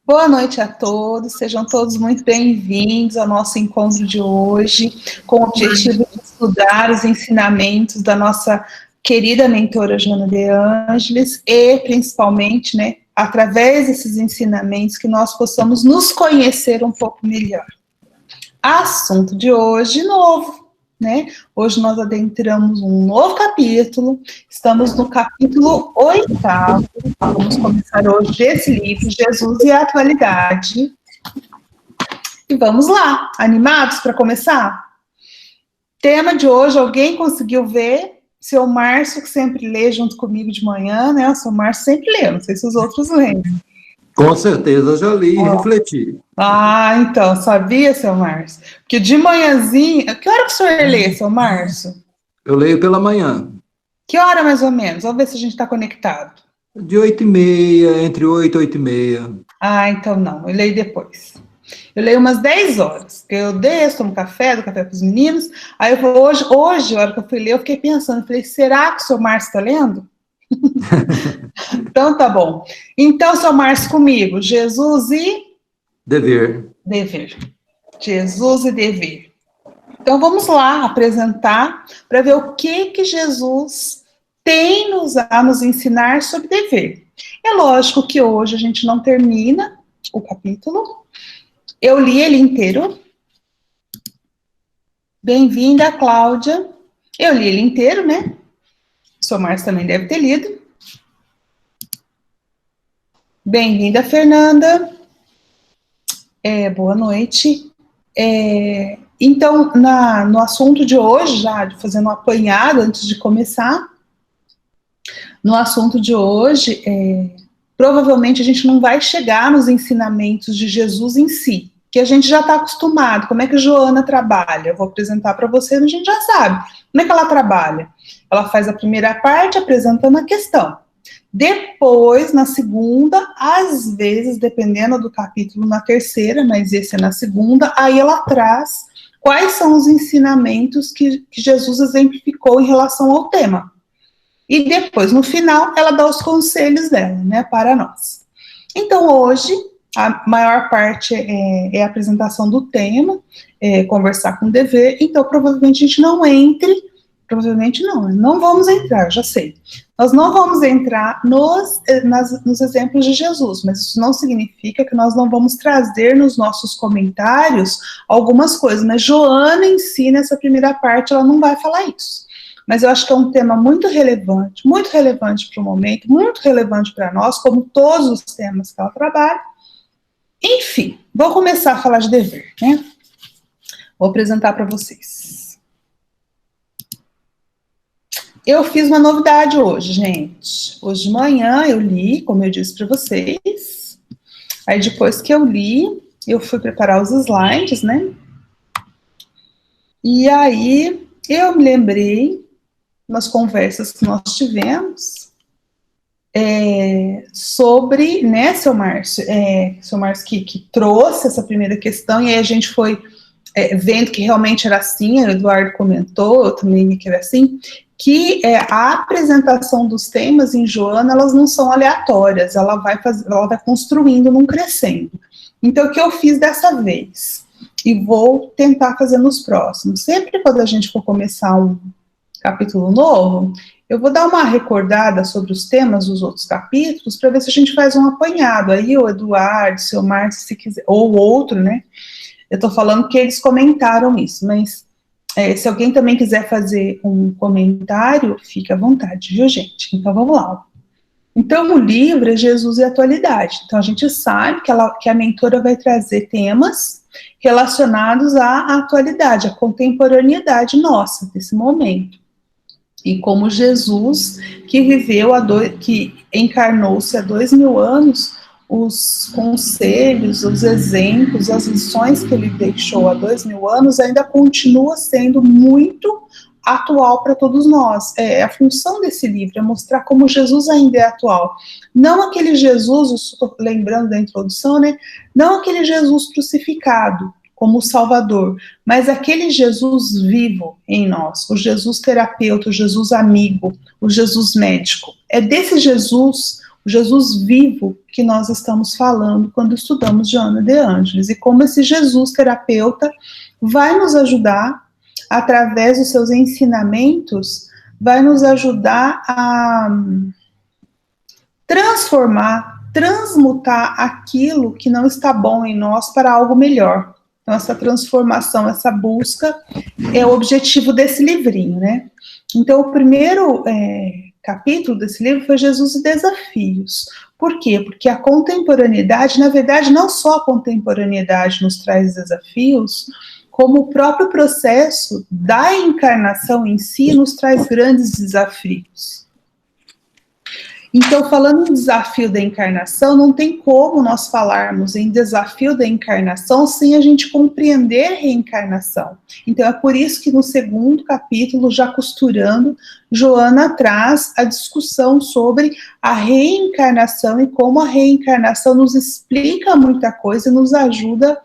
Boa noite a todos, sejam todos muito bem-vindos ao nosso encontro de hoje, com o objetivo de estudar os ensinamentos da nossa querida mentora Joana de Ângeles e, principalmente, através desses ensinamentos, que nós possamos nos conhecer um pouco melhor. Assunto de hoje novo, Hoje nós adentramos um novo capítulo, estamos no capítulo 8º, vamos começar hoje esse livro, Jesus e a Atualidade. E vamos lá, animados para começar? Tema de hoje, alguém conseguiu ver? Seu Márcio, que sempre lê junto comigo de manhã, O seu Márcio sempre lê, não sei se os outros lêem. Com certeza, já li e refleti. Então, sabia, seu Márcio? Porque de manhãzinha... Que hora que o senhor lê, seu Márcio? Eu leio pela manhã. Que hora, mais ou menos? Vamos ver se a gente está conectado. De 8h30, entre 8 e 8h30. Então não, eu leio depois. Eu leio umas 10 horas, porque eu desço, tomo café, dou café para os meninos, aí eu vou, hoje, a hora que eu fui ler, eu fiquei pensando, falei, será que o seu Márcio está lendo? Então tá bom. Então, seu Márcio, comigo, Jesus e... Dever. Jesus e dever. Então vamos lá apresentar para ver o que Jesus tem a nos ensinar sobre dever. É lógico que hoje a gente não termina o capítulo. Eu li ele inteiro. Bem-vinda, Cláudia. Eu li ele inteiro, O seu Márcio também deve ter lido. Bem-vinda, Fernanda. Boa noite. Então, no assunto de hoje, já fazendo um apanhado antes de começar, no assunto de hoje, provavelmente a gente não vai chegar nos ensinamentos de Jesus em si, que a gente já está acostumado. Como é que a Joana trabalha? Eu vou apresentar para vocês, a gente já sabe. Como é que ela trabalha? Ela faz a primeira parte apresentando a questão. Depois, na segunda, às vezes, dependendo do capítulo, na terceira, mas esse é na segunda, aí ela traz quais são os ensinamentos que Jesus exemplificou em relação ao tema. E depois, no final, ela dá os conselhos dela, para nós. Então, hoje, a maior parte é a apresentação do tema, conversar com o dever, então provavelmente a gente não entre, provavelmente não vamos entrar, já sei. Nós não vamos entrar nos exemplos de Jesus, mas isso não significa que nós não vamos trazer nos nossos comentários algumas coisas, mas Joana em si, nessa primeira parte, ela não vai falar isso. Mas eu acho que é um tema muito relevante para o momento, muito relevante para nós, como todos os temas que ela trabalha. Enfim, vou começar a falar de dever, Vou apresentar para vocês. Eu fiz uma novidade hoje, gente. Hoje de manhã eu li, como eu disse para vocês. Aí depois que eu li, eu fui preparar os slides, E aí eu me lembrei, nas conversas que nós tivemos, sobre, seu Márcio, que trouxe essa primeira questão, e aí a gente foi vendo que realmente era assim, o Eduardo comentou, eu também vi que era assim, que a apresentação dos temas em Joana, elas não são aleatórias, ela vai construindo num crescendo. Então, o que eu fiz dessa vez? E vou tentar fazer nos próximos. Sempre quando a gente for começar um capítulo novo, eu vou dar uma recordada sobre os temas dos outros capítulos, para ver se a gente faz um apanhado. Aí o Eduardo, o seu Márcio, se quiser, ou outro, Eu estou falando que eles comentaram isso, mas se alguém também quiser fazer um comentário, fique à vontade, viu, gente? Então, vamos lá. Então, o livro é Jesus e a Atualidade. Então, a gente sabe que a mentora vai trazer temas relacionados à atualidade, à contemporaneidade nossa, desse momento. E como Jesus, que encarnou-se há 2000 anos, os conselhos, os exemplos, as lições que ele deixou há 2000 anos ainda continua sendo muito atual para todos nós. A função desse livro é mostrar como Jesus ainda é atual. Não aquele Jesus, estou lembrando da introdução, não aquele Jesus crucificado como o Salvador, mas aquele Jesus vivo em nós, o Jesus terapeuta, o Jesus amigo, o Jesus médico. É desse Jesus o Jesus vivo que nós estamos falando quando estudamos Joana de Ângelis, e como esse Jesus terapeuta vai nos ajudar, através dos seus ensinamentos, vai nos ajudar a transformar, transmutar aquilo que não está bom em nós para algo melhor. Então, essa transformação, essa busca é o objetivo desse livrinho, né? Então, o primeiro capítulo desse livro foi Jesus e Desafios. Por quê? Porque a contemporaneidade, na verdade, não só a contemporaneidade nos traz desafios, como o próprio processo da encarnação em si nos traz grandes desafios. Então, falando em desafio da encarnação, não tem como nós falarmos em desafio da encarnação sem a gente compreender reencarnação. Então, é por isso que no segundo capítulo, já costurando, Joana traz a discussão sobre a reencarnação e como a reencarnação nos explica muita coisa e nos ajuda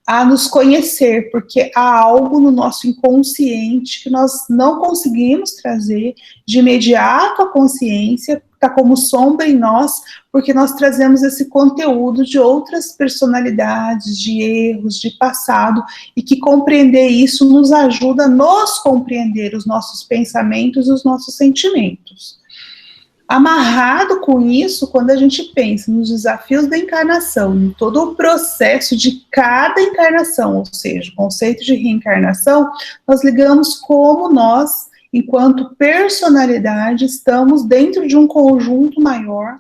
a nos conhecer, porque há algo no nosso inconsciente que nós não conseguimos trazer de imediato à consciência, está como sombra em nós, porque nós trazemos esse conteúdo de outras personalidades, de erros, de passado, e que compreender isso nos ajuda a nos compreender os nossos pensamentos e os nossos sentimentos. Amarrado com isso, quando a gente pensa nos desafios da encarnação, em todo o processo de cada encarnação, ou seja, o conceito de reencarnação, nós ligamos como nós, enquanto personalidade, estamos dentro de um conjunto maior,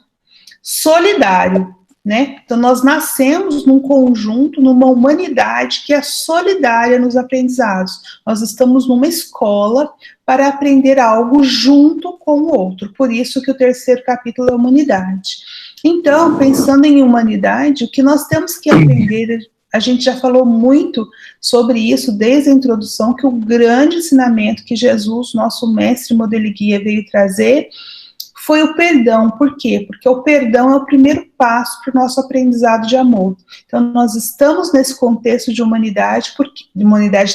solidário, né? Então, nós nascemos num conjunto, numa humanidade que é solidária nos aprendizados. Nós estamos numa escola para aprender algo junto com o outro. Por isso que o terceiro capítulo é humanidade. Então, pensando em humanidade, o que nós temos que aprender, a gente já falou muito sobre isso desde a introdução, que o grande ensinamento que Jesus, nosso mestre, modelo e guia, veio trazer foi o perdão. Por quê? Porque o perdão é o primeiro passo para o nosso aprendizado de amor. Então, nós estamos nesse contexto de humanidade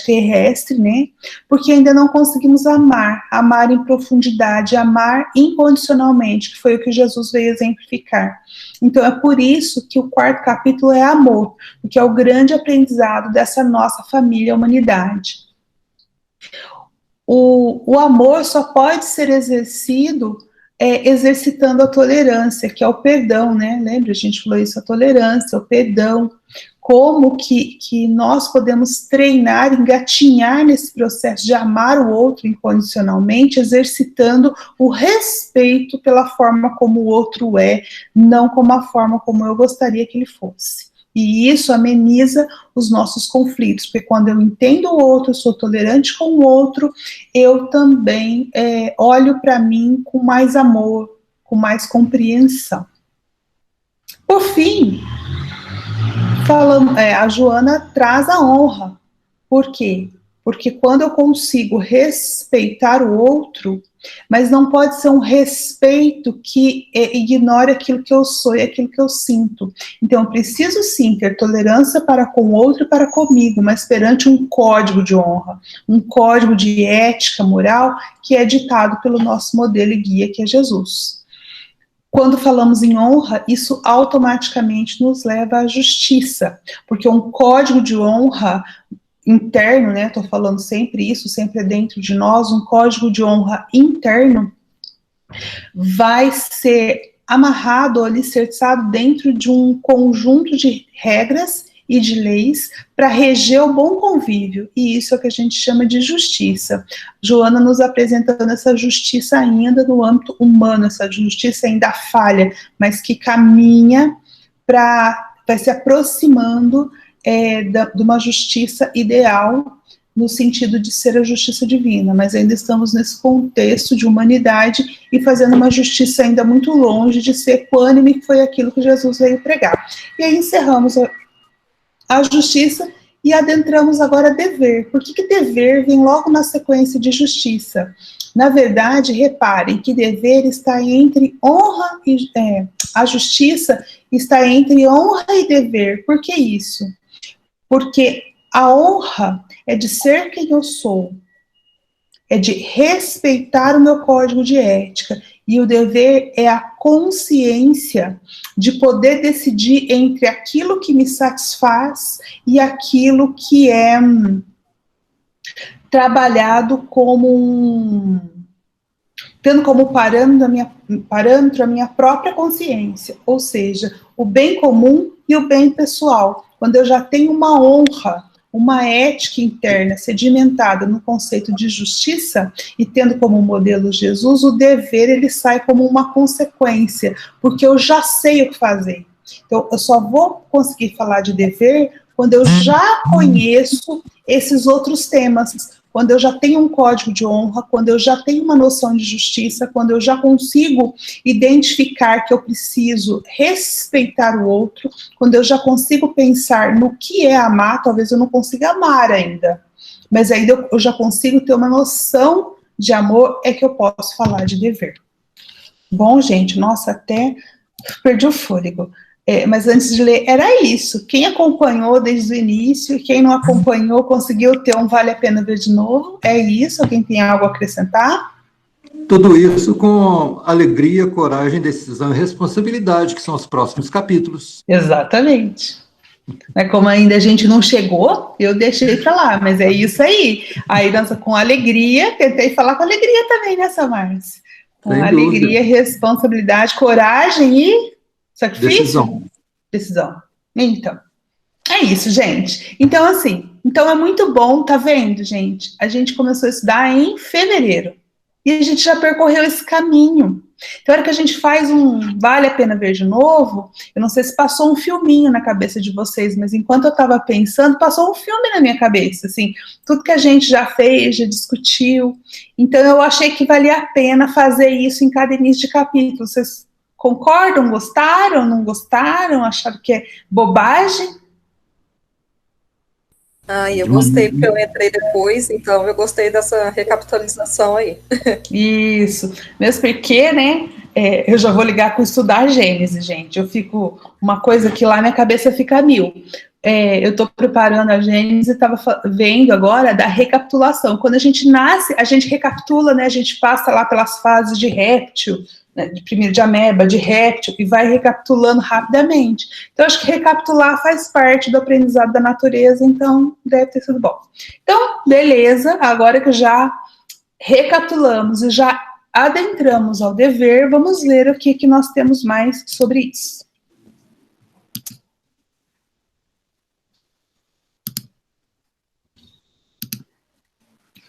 terrestre, né? Porque ainda não conseguimos amar em profundidade, amar incondicionalmente, que foi o que Jesus veio exemplificar. Então, é por isso que o quarto capítulo é amor, porque é o grande aprendizado dessa nossa família, humanidade. O amor só pode ser exercido exercitando a tolerância, que é o perdão, né? Lembra? A gente falou isso, a tolerância, o perdão. Como que nós podemos treinar, engatinhar nesse processo de amar o outro incondicionalmente, exercitando o respeito pela forma como o outro é, não como a forma como eu gostaria que ele fosse. E isso ameniza os nossos conflitos, porque quando eu entendo o outro, eu sou tolerante com o outro, eu também olho para mim com mais amor, com mais compreensão. Por fim, a Joana traz a honra. Por quê? Porque quando eu consigo respeitar o outro, mas não pode ser um respeito que ignore aquilo que eu sou e aquilo que eu sinto. Então, eu preciso sim ter tolerância para com o outro e para comigo, mas perante um código de honra, um código de ética, moral, que é ditado pelo nosso modelo e guia, que é Jesus. Quando falamos em honra, isso automaticamente nos leva à justiça, porque um código de honra interno, né, estou falando sempre isso, sempre é dentro de nós, um código de honra interno vai ser amarrado ou alicerçado dentro de um conjunto de regras e de leis para reger o bom convívio, e isso é o que a gente chama de justiça. Joana nos apresentando essa justiça ainda no âmbito humano, essa justiça ainda falha, mas que caminha vai se aproximando de uma justiça ideal, no sentido de ser a justiça divina, mas ainda estamos nesse contexto de humanidade e fazendo uma justiça ainda muito longe de ser equânime, que foi aquilo que Jesus veio pregar. E aí encerramos a justiça e adentramos agora a dever. Por que dever vem logo na sequência de justiça? Na verdade, reparem que dever está entre honra e... a justiça está entre honra e dever. Por que isso? Porque a honra é de ser quem eu sou, é de respeitar o meu código de ética, E o dever é a consciência de poder decidir entre aquilo que me satisfaz e aquilo que é trabalhado como tendo como parâmetro a minha própria consciência, ou seja, o bem comum e o bem pessoal. Quando eu já tenho uma honra, uma ética interna sedimentada no conceito de justiça e tendo como modelo Jesus, o dever ele sai como uma consequência, porque eu já sei o que fazer. Então, eu só vou conseguir falar de dever quando eu já conheço esses outros temas, quando eu já tenho um código de honra, quando eu já tenho uma noção de justiça, quando eu já consigo identificar que eu preciso respeitar o outro, quando eu já consigo pensar no que é amar, talvez eu não consiga amar ainda, mas aí eu já consigo ter uma noção de amor, é que eu posso falar de dever. Bom, gente, nossa, até perdi o fôlego. Mas antes de ler, era isso. Quem acompanhou desde o início, quem não acompanhou, conseguiu ter um Vale a Pena Ver de Novo. É isso. Alguém tem algo a acrescentar? Tudo isso com alegria, coragem, decisão e responsabilidade, que são os próximos capítulos. Exatamente. Como ainda a gente não chegou, eu deixei para lá, mas é isso aí. Aí dança com alegria, tentei falar com alegria também, né, Samars? Com Sem alegria, dúvida. responsabilidade, coragem e sacrifício? Decisão. Então, é isso, gente. Então, assim, é muito bom, tá vendo, gente? A gente começou a estudar em fevereiro. E a gente já percorreu esse caminho. Então, a hora que a gente faz Vale a Pena Ver de Novo, eu não sei se passou um filminho na cabeça de vocês, mas enquanto eu estava pensando, passou um filme na minha cabeça, assim, tudo que a gente já fez, já discutiu. Então, eu achei que valia a pena fazer isso em cada início de capítulo. Vocês concordam? Gostaram? Não gostaram? Acharam que é bobagem? Eu gostei, porque eu entrei depois, então eu gostei dessa recapitalização aí. Isso. Mesmo porque, né, eu já vou ligar com estudar Gênesis, gente. Eu fico, uma coisa que lá minha cabeça fica mil. Eu estou preparando a Gênesis e estava vendo agora da recapitulação. Quando a gente nasce, a gente recapitula, né, a gente passa lá pelas fases de réptil, né, primeiro de ameba, de réptil, e vai recapitulando rapidamente. Então, acho que recapitular faz parte do aprendizado da natureza, então deve ter sido bom. Então, beleza, agora que já recapitulamos e já adentramos ao dever, vamos ver o que nós temos mais sobre isso.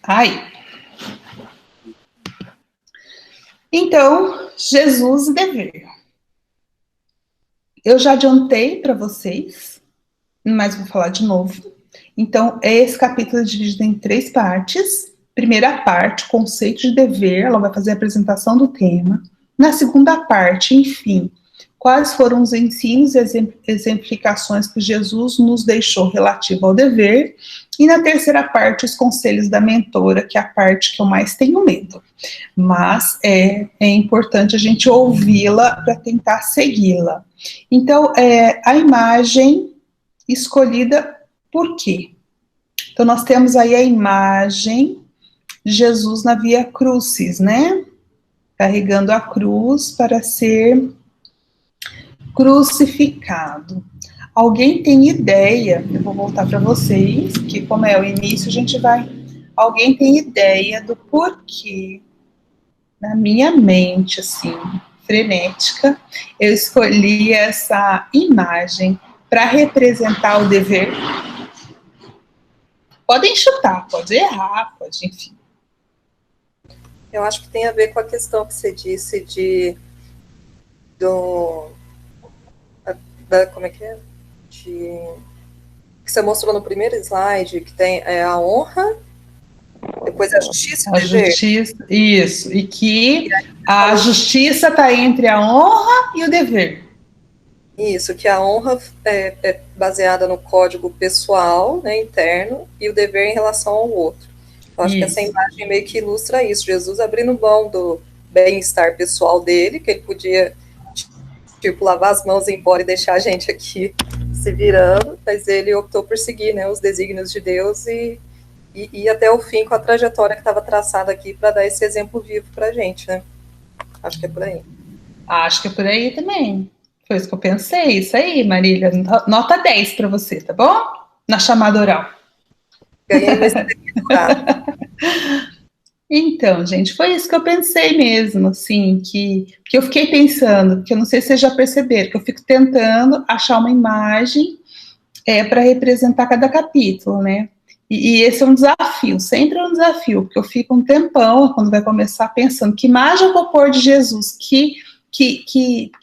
Aí. Então, Jesus e dever. Eu já adiantei para vocês, mas vou falar de novo. Então, esse capítulo é dividido em 3 partes. Primeira parte, conceito de dever, ela vai fazer a apresentação do tema. Na segunda parte, enfim, quais foram os ensinos e exemplificações que Jesus nos deixou relativo ao dever. E na terceira parte, os conselhos da mentora, que é a parte que eu mais tenho medo. Mas é importante a gente ouvi-la para tentar segui-la. Então, a imagem escolhida por quê? Então, nós temos aí a imagem de Jesus na Via Crucis, né? Carregando a cruz para ser crucificado. Alguém tem ideia? Eu vou voltar para vocês, que como é o início, a gente vai... Alguém tem ideia do porquê, na minha mente, assim, frenética, eu escolhi essa imagem para representar o dever? Podem chutar, pode errar, pode, enfim. Eu acho que tem a ver com a questão que você disse como é que é? Que você mostrou no primeiro slide, que tem a honra, depois a justiça e o dever. Justiça, isso, e que a justiça está entre a honra e o dever. Isso, que a honra é baseada no código pessoal, né, interno, e o dever em relação ao outro. Eu acho que essa imagem meio que ilustra isso, Jesus abrindo mão do bem-estar pessoal dele, que ele podia, tipo, lavar as mãos e ir embora e deixar a gente aqui se virando, mas ele optou por seguir, né, os desígnios de Deus e ir até o fim com a trajetória que estava traçada aqui para dar esse exemplo vivo para a gente, né? Acho que é por aí. Acho que é por aí também. Foi isso que eu pensei. Isso aí, Marília. Nota 10 para você, tá bom? Na chamada oral. Ganhei meu certificado. Então, gente, foi isso que eu pensei mesmo, assim, que eu fiquei pensando, que eu não sei se vocês já perceberam, que eu fico tentando achar uma imagem para representar cada capítulo, né? E esse é um desafio, sempre é um desafio, porque eu fico um tempão, quando vai começar, pensando que imagem eu vou pôr de Jesus, que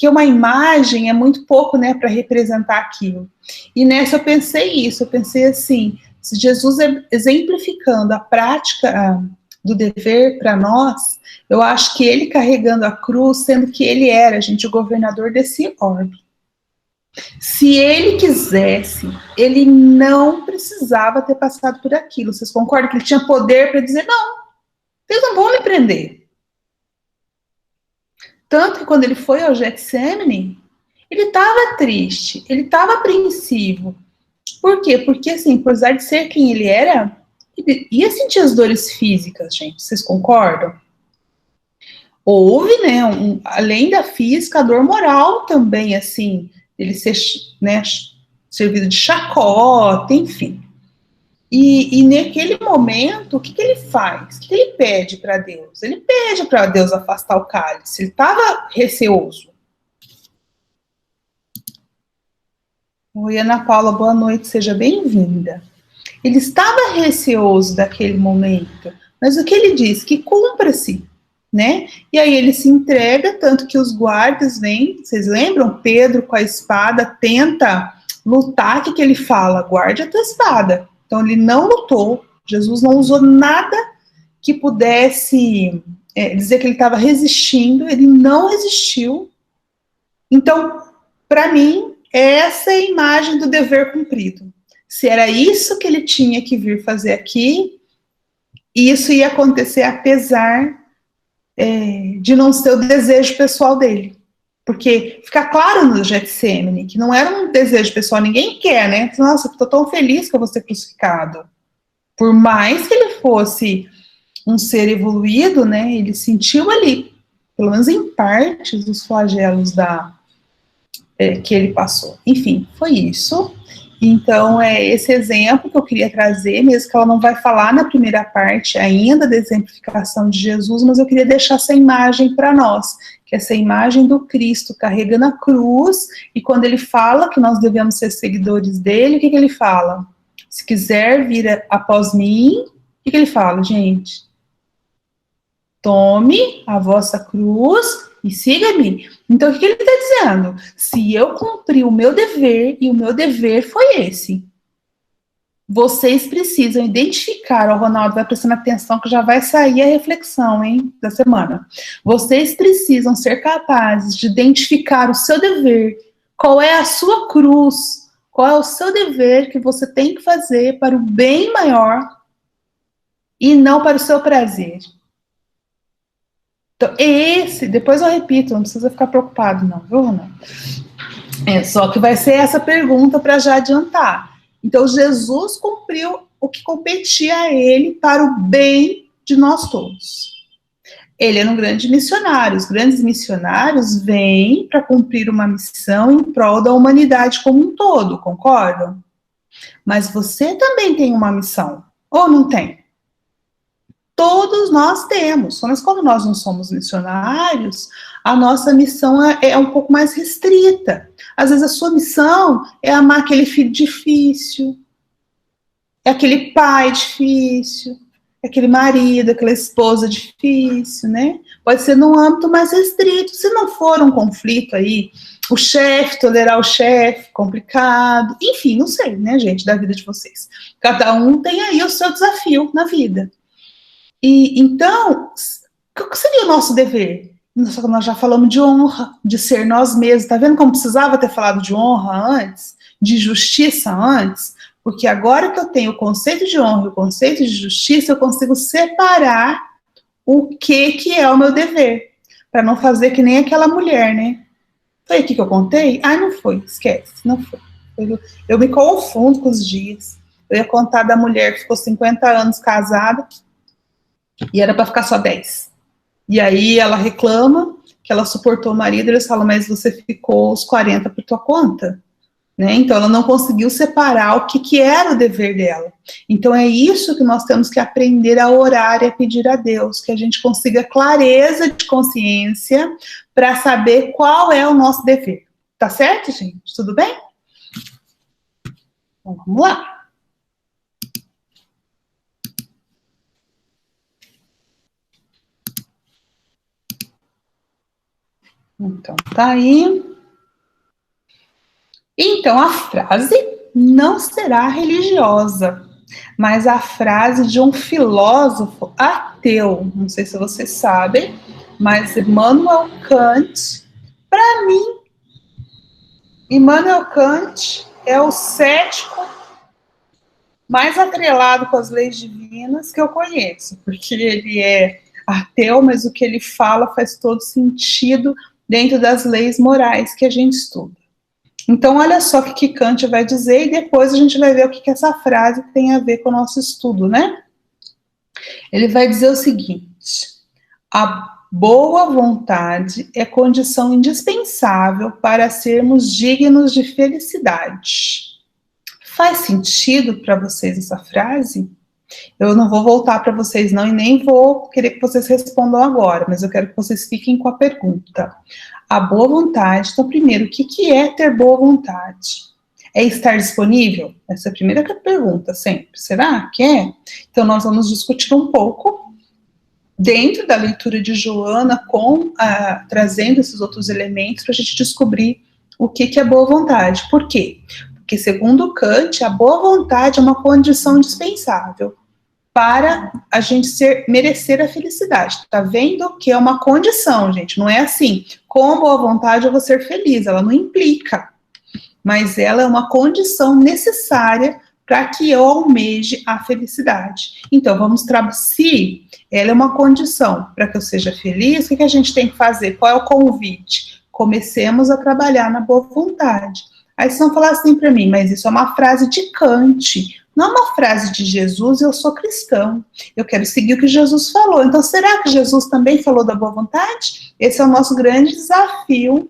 uma imagem é muito pouco, né, para representar aquilo. E nessa eu pensei isso, eu pensei assim, se Jesus exemplificando a prática do dever para nós, eu acho que ele carregando a cruz, sendo que ele era, gente, o governador desse orbe. Se ele quisesse, ele não precisava ter passado por aquilo. Vocês concordam que ele tinha poder para dizer, não, vocês não vão me prender. Tanto que quando ele foi ao Getsemane, ele estava triste, ele estava apreensivo. Por quê? Porque, assim, apesar de ser quem ele era, ele ia sentir as dores físicas, gente. Vocês concordam? Houve, né, além da física, a dor moral também, assim, ele ser, né, servido de chacota, enfim. E naquele momento, o que ele faz? O que ele pede para Deus? Ele pede para Deus afastar o cálice. Ele estava receoso. Oi, Ana Paula, boa noite, seja bem-vinda. Ele estava receoso daquele momento, mas o que ele diz? Que cumpra-se, né? E aí ele se entrega, tanto que os guardas vêm, vocês lembram? Pedro com a espada tenta lutar, o que ele fala? Guarde a tua espada. Então ele não lutou, Jesus não usou nada que pudesse dizer que ele estava resistindo, ele não resistiu. Então, para mim, essa é a imagem do dever cumprido. Se era isso que ele tinha que vir fazer aqui, isso ia acontecer apesar de não ser o desejo pessoal dele. Porque fica claro no Getsemane que não era um desejo pessoal, ninguém quer, né? Nossa, eu estou tão feliz que eu vou ser crucificado. Por mais que ele fosse um ser evoluído, né? Ele sentiu ali, pelo menos em partes, os flagelos que ele passou. Enfim, foi isso. Então, é esse exemplo que eu queria trazer, mesmo que ela não vai falar na primeira parte ainda da exemplificação de Jesus, mas eu queria deixar essa imagem para nós, que é essa imagem do Cristo carregando a cruz, e quando ele fala que nós devemos ser seguidores dele, o que ele fala? Se quiser vir após mim, o que ele fala, gente? Tome a vossa cruz e siga-me. Então, o que ele está dizendo? Se eu cumprir o meu dever, e o meu dever foi esse, vocês precisam identificar, o Ronaldo vai prestando atenção que já vai sair a reflexão, hein, da semana. Vocês precisam ser capazes de identificar o seu dever, qual é a sua cruz, qual é o seu dever que você tem que fazer para o bem maior e não para o seu prazer. Então, depois eu repito, não precisa ficar preocupado não, viu, Ana? Só que vai ser essa pergunta para já adiantar. Então, Jesus cumpriu o que competia a ele para o bem de nós todos. Ele era um grande missionário. Os grandes missionários vêm para cumprir uma missão em prol da humanidade como um todo, concordam? Mas você também tem uma missão, ou não tem? Todos nós temos, mas quando nós não somos missionários, a nossa missão é um pouco mais restrita. Às vezes a sua missão é amar aquele filho difícil, é aquele pai difícil, é aquele marido, aquela esposa difícil, né? Pode ser num âmbito mais restrito, se não for um conflito aí, o chefe, tolerar o chefe, complicado, enfim, não sei, né, gente, da vida de vocês. Cada um tem aí o seu desafio na vida. E então, o que seria o nosso dever? Nós já falamos de honra, de ser nós mesmos. Tá vendo como precisava ter falado de honra antes? De justiça antes? Porque agora que eu tenho o conceito de honra e o conceito de justiça, eu consigo separar o que é o meu dever. Para não fazer que nem aquela mulher, né? Foi aqui que eu contei? Ah, não foi, esquece, não foi. Eu me confundo com os dias. Eu ia contar da mulher que ficou 50 anos casada, e era para ficar só 10. E aí ela reclama que ela suportou o marido, eles falam, mas você ficou os 40 por tua conta, né? Então ela não conseguiu separar o que era o dever dela. Então é isso que nós temos que aprender a orar e a pedir a Deus, que a gente consiga clareza de consciência para saber qual é o nosso dever. Tá certo, gente? Tudo bem? Então, vamos lá. Então, tá aí. Então, a frase não será religiosa, mas a frase de um filósofo ateu. Não sei se vocês sabem, mas Immanuel Kant, para mim, Immanuel Kant é o cético mais atrelado com as leis divinas que eu conheço, porque ele é ateu, mas o que ele fala faz todo sentido dentro das leis morais que a gente estuda. Então, olha só o que Kant vai dizer e depois a gente vai ver o que essa frase tem a ver com o nosso estudo, né? Ele vai dizer o seguinte: a boa vontade é condição indispensável para sermos dignos de felicidade. Faz sentido para vocês essa frase? Eu não vou voltar para vocês não e nem vou querer que vocês respondam agora, mas eu quero que vocês fiquem com a pergunta. A boa vontade, então primeiro, o que é ter boa vontade? É estar disponível? Essa é a primeira pergunta sempre. Será que é? Então nós vamos discutir um pouco dentro da leitura de Joana, trazendo esses outros elementos para a gente descobrir o que é boa vontade. Por quê? Porque, segundo Kant, a boa vontade é uma condição indispensável para a gente merecer a felicidade. Tá vendo que é uma condição, gente? Não é assim, com boa vontade eu vou ser feliz. Ela não implica, mas ela é uma condição necessária para que eu almeje a felicidade. Então, vamos se ela é uma condição para que eu seja feliz, o que a gente tem que fazer? Qual é o convite? Comecemos a trabalhar na boa vontade. Aí vocês vão falar assim para mim, mas isso é uma frase de Kant, não é uma frase de Jesus, eu sou cristão, eu quero seguir o que Jesus falou. Então, será que Jesus também falou da boa vontade? Esse é o nosso grande desafio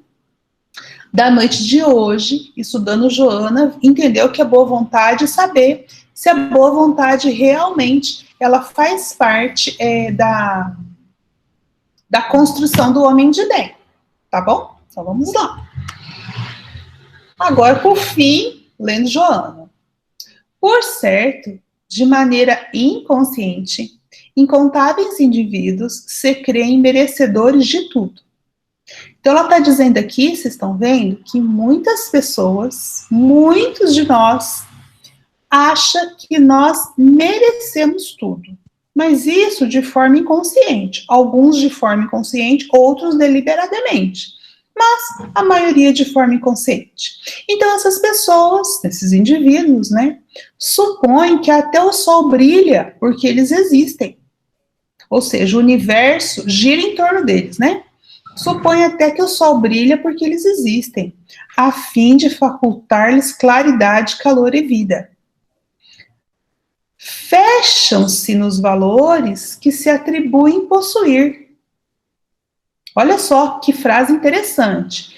da noite de hoje, estudando Joana, entender o que é boa vontade e saber se a boa vontade realmente ela faz parte da construção do homem de bem, tá bom? Então, vamos lá. Agora, por fim, lendo Joana. Por certo, de maneira inconsciente, incontáveis indivíduos se creem merecedores de tudo. Então, ela está dizendo aqui, vocês estão vendo, que muitas pessoas, muitos de nós, acham que nós merecemos tudo. Mas isso de forma inconsciente. Alguns de forma inconsciente, outros deliberadamente. Mas a maioria de forma inconsciente. Então, essas pessoas, esses indivíduos, né, supõem que até o sol brilha porque eles existem. Ou seja, o universo gira em torno deles, né? Supõe até que o sol brilha porque eles existem, a fim de facultar-lhes claridade, calor e vida. Fecham-se nos valores que se atribuem possuir. Olha só que frase interessante.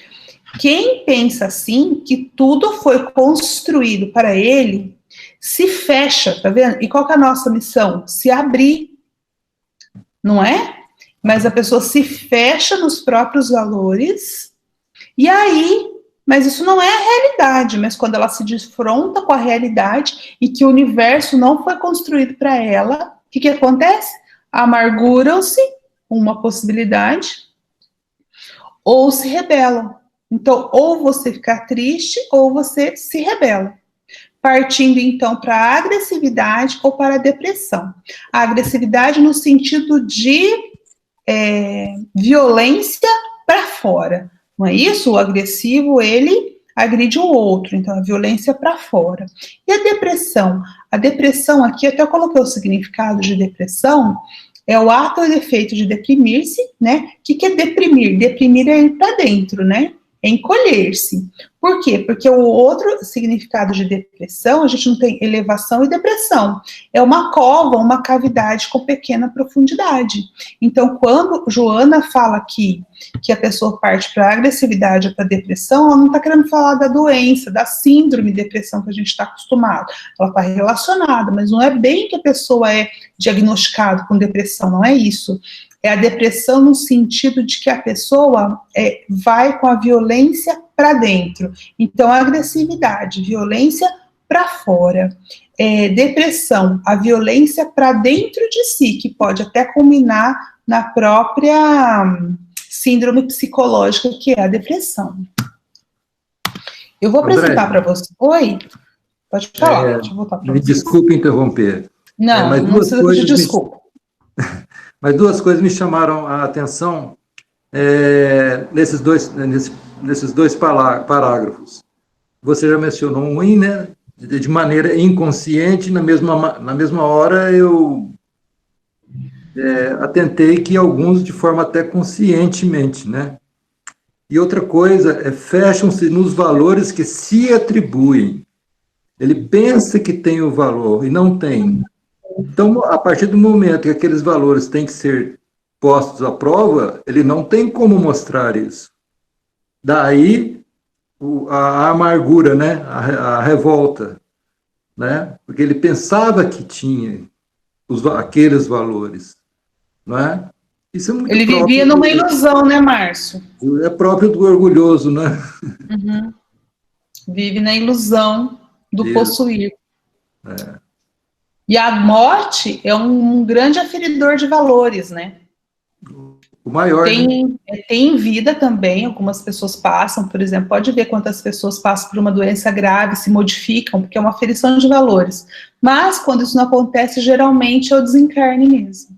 Quem pensa assim, que tudo foi construído para ele, se fecha, tá vendo? E qual que é a nossa missão? Se abrir, não é? Mas a pessoa se fecha nos próprios valores, e aí, mas isso não é a realidade, mas quando ela se defronta com a realidade e que o universo não foi construído para ela, o que acontece? Amarguram-se, uma possibilidade, ou se rebelam. Então, ou você fica triste, ou você se rebela. Partindo, então, para a agressividade ou para a depressão. A agressividade no sentido de violência para fora. Não é isso? O agressivo, ele agride o outro. Então, a violência para fora. E a depressão? A depressão aqui, até eu coloquei o significado de depressão, é o ato ou efeito de deprimir-se, né? O que é deprimir? Deprimir é ir para dentro, né? encolher-se. Por quê? Porque o outro significado de depressão, a gente não tem elevação e depressão. É uma cova, uma cavidade com pequena profundidade. Então, quando Joana fala aqui que a pessoa parte para a agressividade ou para a depressão, ela não está querendo falar da doença, da síndrome de depressão que a gente está acostumado. Ela está relacionada, mas não é bem que a pessoa é diagnosticada com depressão, não é isso. É a depressão no sentido de que a pessoa vai com a violência para dentro. Então, a agressividade, violência para fora. Depressão, a violência para dentro de si, que pode até culminar na própria síndrome psicológica, que é a depressão. Eu vou apresentar para você. Oi? Pode falar, deixa eu voltar para você. Me desculpe interromper. Não, mas não precisa pedir desculpa. Mas duas coisas me chamaram a atenção nesses dois parágrafos. Você já mencionou um in, né? De maneira inconsciente, na mesma hora eu atentei que alguns de forma até conscientemente, né? E outra coisa fecham-se nos valores que se atribuem. Ele pensa que tem o valor e não tem. Então, a partir do momento que aqueles valores têm que ser postos à prova, ele não tem como mostrar isso. Daí a amargura, né? A revolta, né? Porque ele pensava que tinha aqueles valores, não é? Isso é muito ele vivia numa ilusão, né, Márcio? É próprio do orgulhoso, né? Uhum. Vive na ilusão do possuir. E a morte é um grande aferidor de valores, né? O maior, né? Tem vida também, algumas pessoas passam, por exemplo, pode ver quantas pessoas passam por uma doença grave, se modificam, porque é uma aferição de valores. Mas, quando isso não acontece, geralmente é o desencarne mesmo.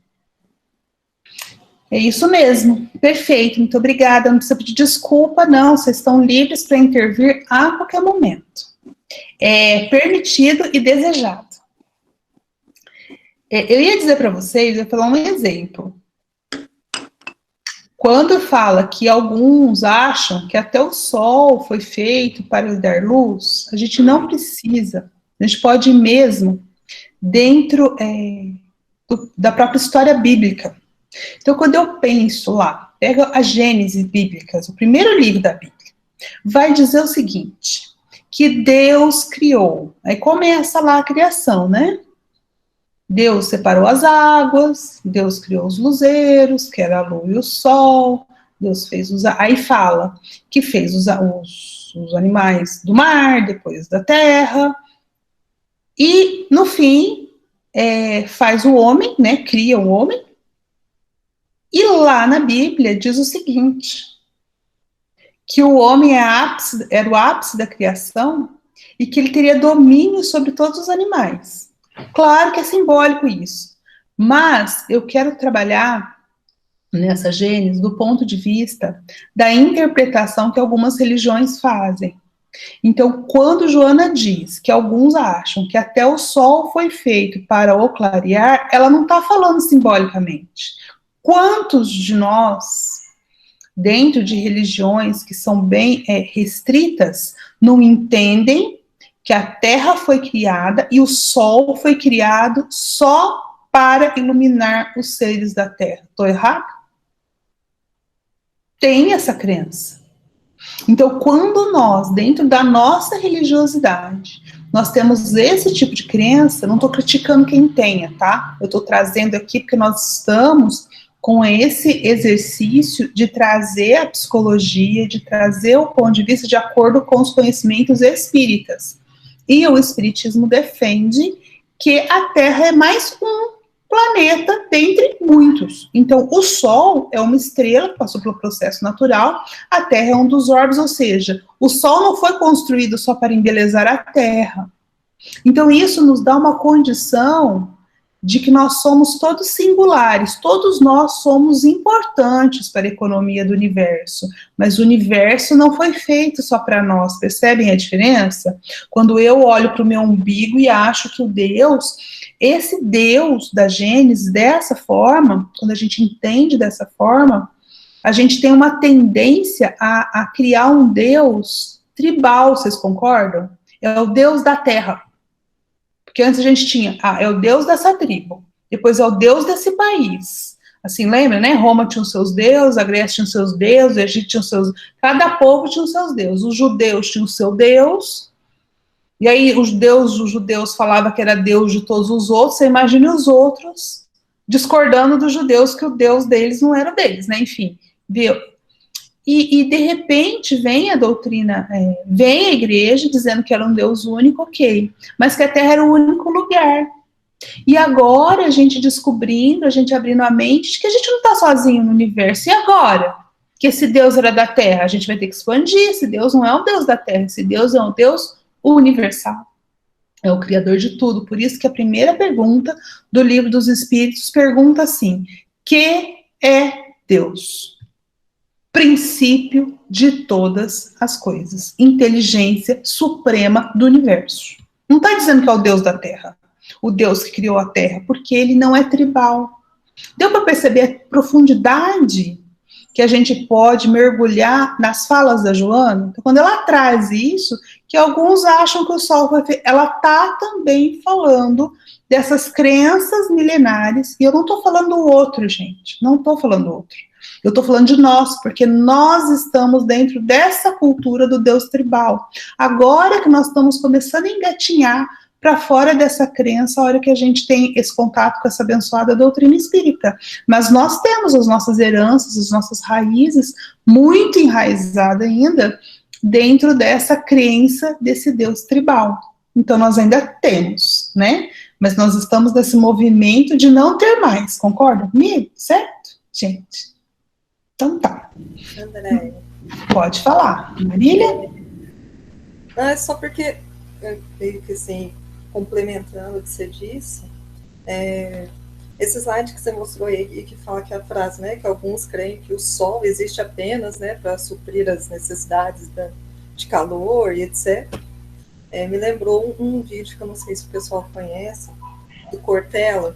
É isso mesmo, perfeito, muito obrigada, não precisa pedir desculpa, não, vocês estão livres para intervir a qualquer momento. É permitido e desejado. Eu ia dizer para vocês, eu ia falar um exemplo. Quando fala que alguns acham que até o sol foi feito para lhe dar luz, a gente não precisa, a gente pode ir mesmo dentro da própria história bíblica. Então, quando eu penso lá, pega a Gênesis bíblica, o primeiro livro da Bíblia, vai dizer o seguinte, que Deus criou, aí começa lá a criação, né? Deus separou as águas, Deus criou os luzeiros, que era a lua e o sol, Deus fez aí fala que fez os animais do mar, depois da terra, e no fim faz o homem, né, cria o homem, e lá na Bíblia diz o seguinte, que o homem era o ápice da criação e que ele teria domínio sobre todos os animais. Claro que é simbólico isso, mas eu quero trabalhar nessa Gênesis do ponto de vista da interpretação que algumas religiões fazem. Então, quando Joana diz que alguns acham que até o sol foi feito para o clarear, ela não está falando simbolicamente. Quantos de nós, dentro de religiões que são bem restritas, não entendem que a Terra foi criada e o Sol foi criado só para iluminar os seres da Terra? Estou errado? Tem essa crença. Então, quando nós, dentro da nossa religiosidade, nós temos esse tipo de crença, não estou criticando quem tenha, tá? Eu estou trazendo aqui porque nós estamos com esse exercício de trazer a psicologia, de trazer o ponto de vista de acordo com os conhecimentos espíritas. E o espiritismo defende que a Terra é mais um planeta dentre muitos. Então, o Sol é uma estrela que passou pelo processo natural, a Terra é um dos orbes, ou seja, o Sol não foi construído só para embelezar a Terra. Então, isso nos dá uma condição de que nós somos todos singulares, todos nós somos importantes para a economia do universo, mas o universo não foi feito só para nós, percebem a diferença? Quando eu olho para o meu umbigo e acho que o Deus, esse Deus da Gênesis, dessa forma, quando a gente entende dessa forma, A gente tem uma tendência a criar um Deus tribal, vocês concordam? É o Deus da terra. Porque antes a gente tinha, é o Deus dessa tribo, depois é o Deus desse país. Assim, lembra, né? Roma tinha os seus deuses, a Grécia tinha os seus deuses, o Egito tinha os seus... Cada povo tinha os seus deuses. Os judeus tinham o seu Deus, e aí os judeus falavam que era Deus de todos os outros. Você imagina os outros discordando dos judeus, que o Deus deles não era deles, né? Enfim, viu? E de repente vem a doutrina, vem a igreja dizendo que era um Deus único, ok, mas que a terra era o único lugar. E agora a gente descobrindo, a gente abrindo a mente, de que a gente não está sozinho no universo. E agora? Que esse Deus era da terra, a gente vai ter que expandir. Esse Deus não é um Deus da terra, esse Deus é um Deus universal. É o Criador de tudo. Por isso que a primeira pergunta do Livro dos Espíritos pergunta assim: que é Deus? Princípio de todas as coisas. Inteligência suprema do universo. Não está dizendo que é o Deus da terra, o Deus que criou a terra, porque ele não é tribal. Deu para perceber a profundidade que a gente pode mergulhar nas falas da Joana? Então, quando ela traz isso, que alguns acham que o Sol vai... Ela está também falando dessas crenças milenares, e eu não estou falando do outro, gente, não estou falando do outro. Eu estou falando de nós, porque nós estamos dentro dessa cultura do Deus tribal. Agora que nós estamos começando a engatinhar para fora dessa crença, a hora que a gente tem esse contato com essa abençoada doutrina espírita. Mas nós temos as nossas heranças, as nossas raízes muito enraizadas ainda dentro dessa crença desse Deus tribal. Então nós ainda temos, né? Mas nós estamos nesse movimento de não ter mais, concorda comigo? Certo, gente? Então tá. André. Pode falar. Marília? Não, é só porque, meio que assim, complementando o que você disse, esse slide que você mostrou aí, que fala que a frase, né, que alguns creem que o Sol existe apenas, né, para suprir as necessidades de calor e etc., me lembrou um vídeo que eu não sei se o pessoal conhece, do Cortella.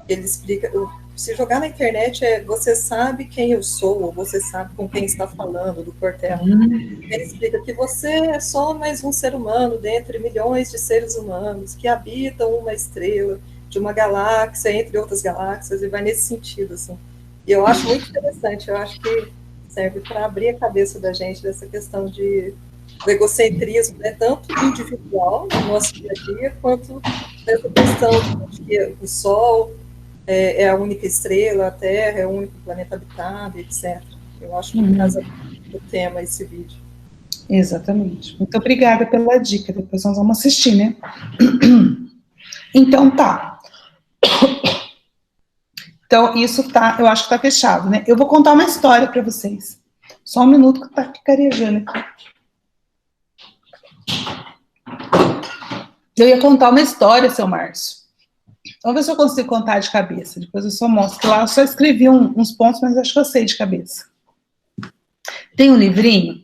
Ele explica... Se jogar na internet, você sabe quem eu sou, ou você sabe com quem está falando, do Cortella. Ele explica que você é só mais um ser humano dentre milhões de seres humanos que habitam uma estrela de uma galáxia, entre outras galáxias, e vai nesse sentido, assim. E eu acho muito interessante, eu acho que serve para abrir a cabeça da gente dessa questão do egocentrismo, né, tanto individual, no nosso dia a dia, quanto dessa questão de que o Sol é a única estrela, a Terra é o único planeta habitado, etc. Eu acho que casa do tema esse vídeo. Exatamente. Muito obrigada pela dica. Depois nós vamos assistir, né? Então tá. Então isso tá, eu acho que tá fechado, né? Eu vou contar uma história para vocês. Só um minuto que tá picarejando aqui. Eu ia contar uma história, seu Márcio. Vamos ver se eu consigo contar de cabeça. Depois eu só mostro. Que lá eu só escrevi uns pontos, mas acho que eu sei de cabeça. Tem um livrinho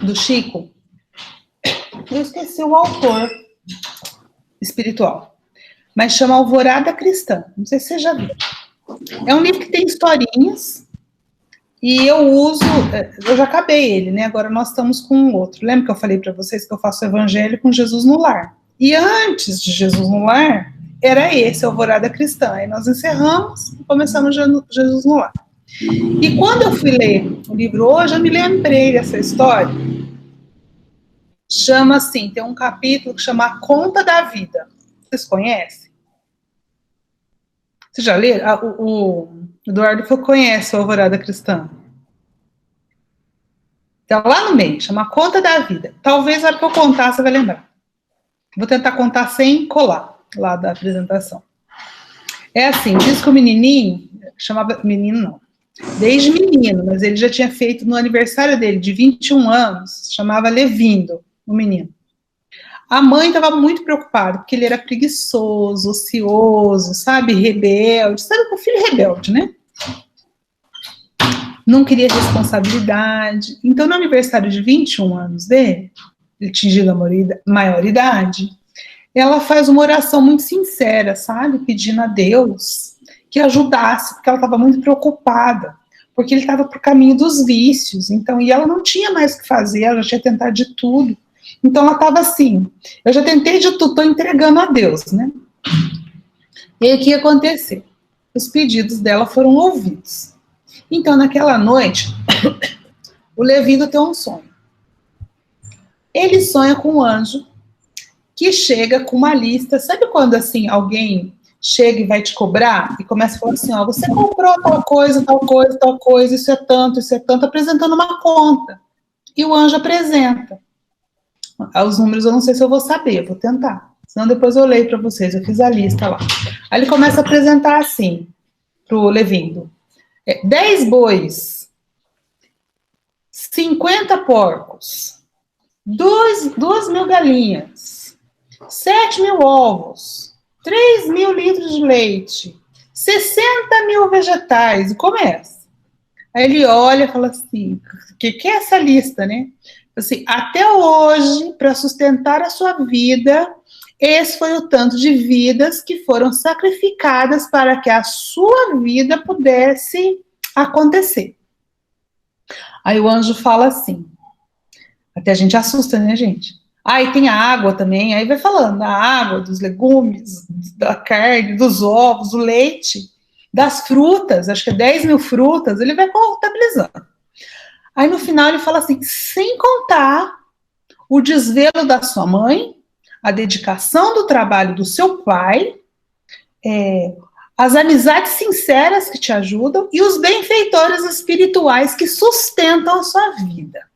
do Chico. Eu esqueci o autor espiritual. Mas chama Alvorada Cristã. Não sei se você já viu. É um livro que tem historinhas. E eu uso... Eu já acabei ele, né? Agora nós estamos com um outro. Lembra que eu falei para vocês que eu faço o evangelho com Jesus no lar? E antes de Jesus no lar... Era esse, Alvorada Cristã. Aí nós encerramos e começamos Jesus no Lar. E quando eu fui ler o livro hoje, eu me lembrei dessa história. Chama assim, tem um capítulo que chama A Conta da Vida. Vocês conhecem? Vocês já leram? O Eduardo conhece o Alvorada Cristã. Então, lá no meio, chama A Conta da Vida. Talvez na hora que eu contar, você vai lembrar. Vou tentar contar sem colar. Lá da apresentação. É assim, diz que o menininho, chamava menino não, desde menino, mas ele já tinha feito no aniversário dele, de 21 anos, chamava Levindo, o menino. A mãe estava muito preocupada, porque ele era preguiçoso, ocioso, sabe, rebelde, sabe, o filho rebelde, né? Não queria responsabilidade. Então, no aniversário de 21 anos dele, ele tingindo a maioridade, ela faz uma oração muito sincera, sabe? Pedindo a Deus que ajudasse, porque ela estava muito preocupada. porque ele estava pro caminho dos vícios, então, e ela não tinha mais o que fazer, ela já tinha tentado de tudo. Então ela estava assim, eu já tentei de tudo, estou entregando a Deus, né? E aí o que aconteceu? Os pedidos dela foram ouvidos. Então naquela noite, o Levindo tem um sonho. Ele sonha com um anjo que chega com uma lista, sabe quando assim alguém chega e vai te cobrar e começa a falar assim, ó, você comprou tal coisa, tal coisa, tal coisa, isso é tanto, apresentando uma conta. E o anjo apresenta. Os números eu não sei se eu vou saber, eu vou tentar. Senão depois eu leio para vocês, eu fiz a lista lá. Aí ele começa a apresentar assim, pro Levindo. 10 bois, 50 porcos, 2.000 galinhas, 7.000 ovos, 3.000 litros de leite, 60.000 vegetais, e começa. Aí ele olha e fala assim, o que é essa lista, né? Assim, até hoje, para sustentar a sua vida, esse foi o tanto de vidas que foram sacrificadas para que a sua vida pudesse acontecer. Aí o anjo fala assim, até a gente assusta, né, gente? Aí tem a água também, aí vai falando da água, dos legumes, da carne, dos ovos, do leite, das frutas, acho que é 10.000 frutas, ele vai contabilizando. Aí no final ele fala assim, sem contar o desvelo da sua mãe, a dedicação do trabalho do seu pai, as amizades sinceras que te ajudam e os benfeitores espirituais que sustentam a sua vida.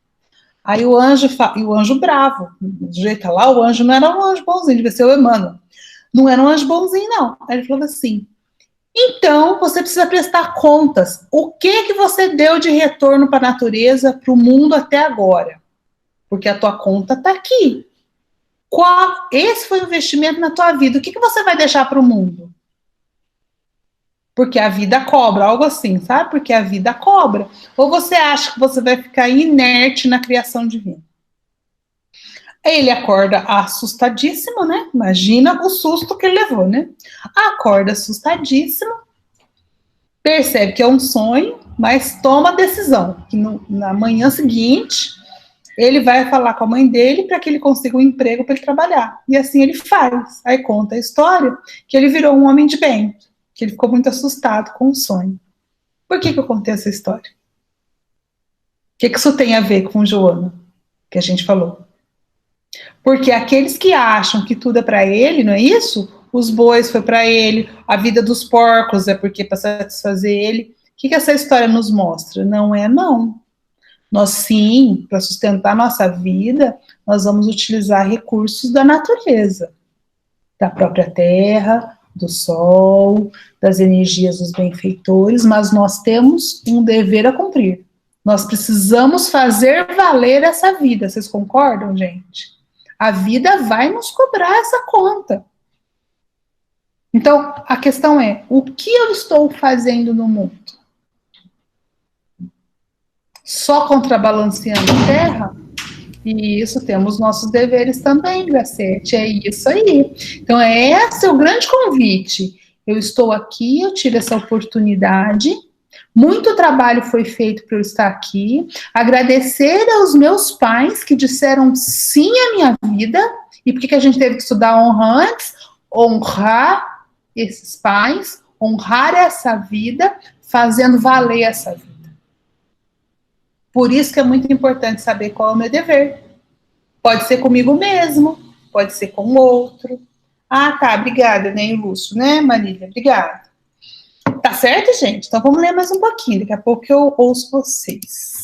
Aí o anjo bravo, do jeito lá, o anjo não era um anjo bonzinho, devia ser o Emmanuel. Não era um anjo bonzinho, não. Aí ele falou assim, então você precisa prestar contas. O que você deu de retorno para a natureza, para o mundo até agora? Porque a tua conta está aqui. Esse foi o investimento na tua vida. O que você vai deixar para o mundo? Porque a vida cobra, algo assim, sabe? Porque a vida cobra. Ou você acha que você vai ficar inerte na criação divina? Ele acorda assustadíssimo, né? Imagina o susto que ele levou, né? Acorda assustadíssimo, percebe que é um sonho, mas toma a decisão, que na manhã seguinte ele vai falar com a mãe dele para que ele consiga um emprego para ele trabalhar. E assim ele faz. Aí conta a história que ele virou um homem de bem, que ele ficou muito assustado com o sonho. Por que eu contei essa história? O que isso tem a ver com Joana, que a gente falou? Porque aqueles que acham que tudo é para ele, não é isso? Os bois foi para ele, a vida dos porcos é porque para satisfazer ele. O que essa história nos mostra? Não é não. Nós sim, para sustentar nossa vida, nós vamos utilizar recursos da natureza, da própria terra, do sol, das energias dos benfeitores, mas nós temos um dever a cumprir. Nós precisamos fazer valer essa vida. Vocês concordam, gente? A vida vai nos cobrar essa conta. Então, a questão é, o que eu estou fazendo no mundo? Só contrabalanceando a terra? E isso, temos nossos deveres também, Gracete, é isso aí. Então, esse é o grande convite. Eu estou aqui, eu tive essa oportunidade, muito trabalho foi feito para eu estar aqui, agradecer aos meus pais que disseram sim à minha vida. E por que a gente teve que estudar honra antes? Honrar esses pais, honrar essa vida, fazendo valer essa vida. Por isso que é muito importante saber qual é o meu dever. Pode ser comigo mesmo, pode ser com o outro. Ah, tá, obrigada, né, Lúcio, né, Marília? Obrigada. Tá certo, gente? Então vamos ler mais um pouquinho, daqui a pouco eu ouço vocês.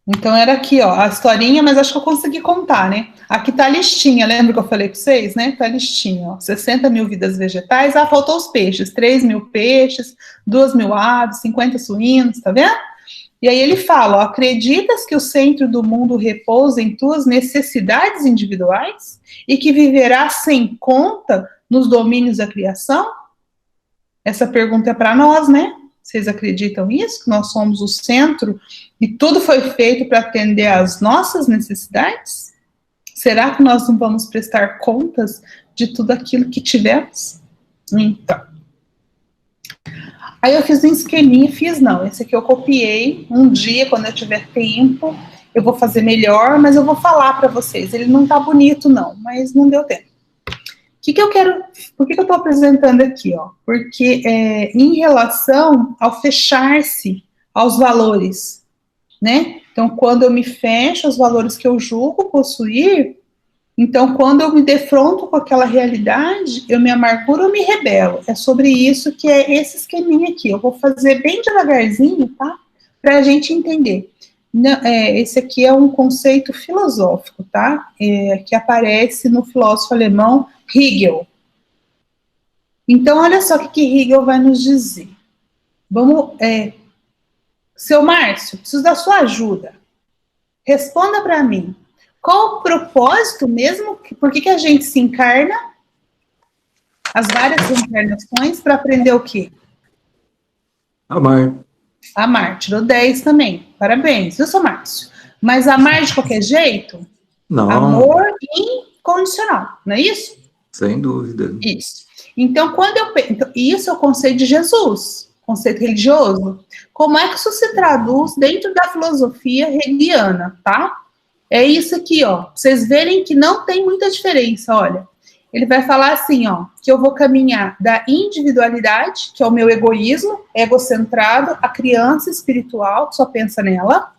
Então era aqui, ó, a historinha, mas acho que eu consegui contar, né? Aqui tá a listinha, lembra que eu falei para vocês, né? Tá a listinha, ó, 60.000 vidas vegetais, faltou os peixes, 3.000 peixes, 2.000 aves, 50 suínos, tá vendo? E aí ele fala, ó, acreditas que o centro do mundo repousa em tuas necessidades individuais e que viverás sem conta nos domínios da criação? Essa pergunta é para nós, né? Vocês acreditam nisso? Que nós somos o centro e tudo foi feito para atender às nossas necessidades? Será que nós não vamos prestar contas de tudo aquilo que tivemos. Então, aí eu fiz um esqueminha, esse aqui eu copiei, um dia, quando eu tiver tempo, eu vou fazer melhor, mas eu vou falar para vocês, ele não tá bonito não, mas não deu tempo. Por que eu estou apresentando aqui, ó? Porque em relação ao fechar-se aos valores, né? Então, quando eu me fecho aos valores que eu julgo possuir, então, quando eu me defronto com aquela realidade, eu me amarguro ou me rebelo. É sobre isso que é esse esqueminha aqui. Eu vou fazer bem devagarzinho, tá? Para a gente entender. Esse aqui é um conceito filosófico, tá? Que aparece no filósofo alemão Hegel. Então, olha só o que Hegel vai nos dizer. Seu Márcio, preciso da sua ajuda. Responda para mim. Qual o propósito mesmo? Por que a gente se encarna? As várias encarnações para aprender o quê? Amar. Amar. Tirou 10 também. Parabéns, viu, seu Márcio? Mas amar de qualquer jeito? Não. Amor incondicional, não é isso? Sem dúvida. Isso. Então, isso é o conceito de Jesus, conceito religioso. Como é que isso se traduz dentro da filosofia hegeliana, tá? É isso aqui, ó. Pra vocês verem que não tem muita diferença, olha. Ele vai falar assim, ó, que eu vou caminhar da individualidade, que é o meu egoísmo, egocentrado, a criança espiritual, que só pensa nela,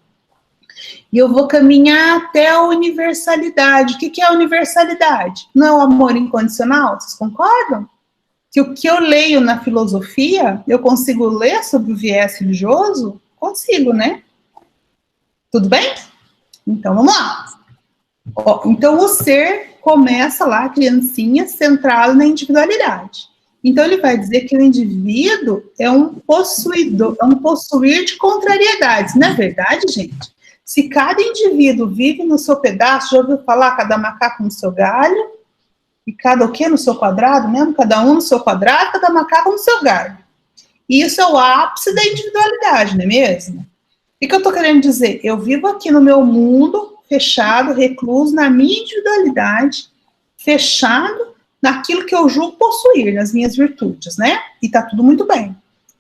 e eu vou caminhar até a universalidade. O que é a universalidade? Não é o amor incondicional? Vocês concordam? Que o que eu leio na filosofia, eu consigo ler sobre o viés religioso? Consigo, né? Tudo bem? Então, vamos lá. Ó, então, o ser começa lá, criancinha, centrado na individualidade. Então, ele vai dizer que o indivíduo é um possuidor, é um possuir de contrariedades. Não é verdade, gente? Se cada indivíduo vive no seu pedaço, já ouviu falar cada macaco no seu galho? E cada o quê no seu quadrado mesmo? Cada um no seu quadrado, cada macaco no seu galho. E isso é o ápice da individualidade, não é mesmo? O que eu estou querendo dizer? Eu vivo aqui no meu mundo, fechado, recluso, na minha individualidade, fechado naquilo que eu julgo possuir, nas minhas virtudes, né? E tá tudo muito bem.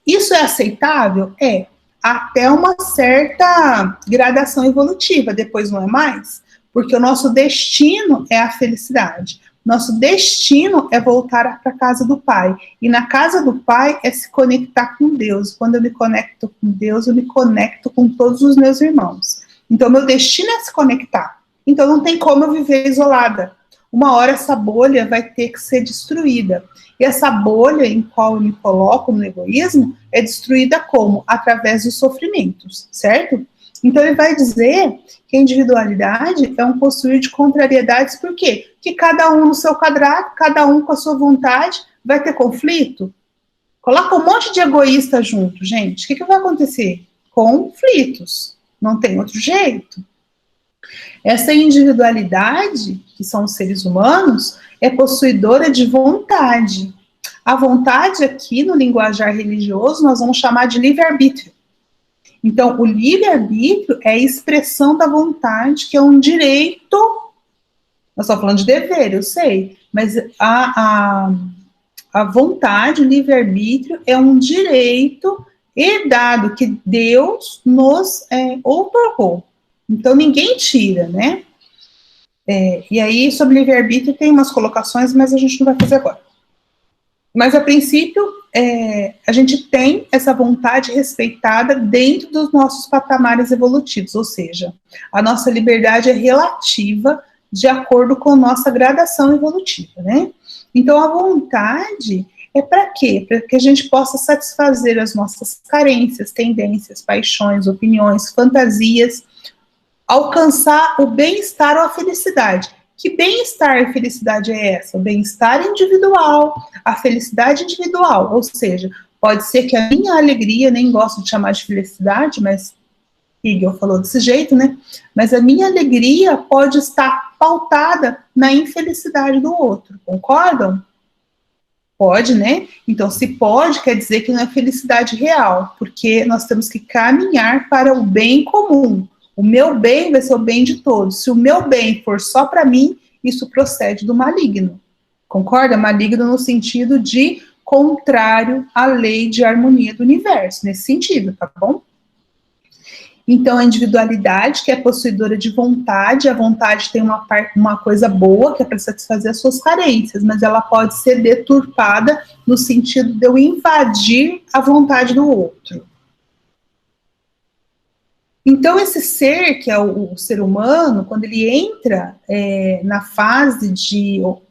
Isso é aceitável? É. Até uma certa gradação evolutiva, depois não é mais, porque o nosso destino é a felicidade. Nosso destino é voltar para a casa do Pai. E na casa do Pai é se conectar com Deus. Quando eu me conecto com Deus, eu me conecto com todos os meus irmãos. Então, meu destino é se conectar. Então, não tem como eu viver isolada. Uma hora essa bolha vai ter que ser destruída. E essa bolha em qual eu me coloco no egoísmo é destruída como? Através dos sofrimentos, certo? Então, ele vai dizer que a individualidade é um possuir de contrariedades, por quê? Que cada um no seu quadrado, cada um com a sua vontade, vai ter conflito. Coloca um monte de egoísta junto, gente. O que vai acontecer? Conflitos. Não tem outro jeito. Essa individualidade, que são os seres humanos, é possuidora de vontade. A vontade aqui, no linguajar religioso, nós vamos chamar de livre-arbítrio. Então, o livre-arbítrio é a expressão da vontade, que é um direito. Nós estamos falando de dever, eu sei, mas a vontade, o livre-arbítrio, é um direito herdado que Deus nos outorgou. Então, ninguém tira, né? E aí, sobre livre-arbítrio, tem umas colocações, mas a gente não vai fazer agora. Mas, a princípio, a gente tem essa vontade respeitada dentro dos nossos patamares evolutivos, ou seja, a nossa liberdade é relativa de acordo com a nossa gradação evolutiva, né? Então, a vontade é para quê? Para que a gente possa satisfazer as nossas carências, tendências, paixões, opiniões, fantasias, alcançar o bem-estar ou a felicidade. Que bem-estar e felicidade é essa? O bem-estar individual, a felicidade individual, ou seja, pode ser que a minha alegria, nem gosto de chamar de felicidade, mas Hegel falou desse jeito, né? Mas a minha alegria pode estar pautada na infelicidade do outro, concordam? Pode, né? Então, se pode, quer dizer que não é felicidade real, porque nós temos que caminhar para o bem comum. O meu bem vai ser o bem de todos. Se o meu bem for só para mim, isso procede do maligno. Concorda? Maligno no sentido de contrário à lei de harmonia do universo, nesse sentido, tá bom? Então, a individualidade, que é possuidora de vontade, a vontade tem uma coisa boa, que é para satisfazer as suas carências, mas ela pode ser deturpada no sentido de eu invadir a vontade do outro. Então, esse ser, que é o ser humano, quando ele entra na fase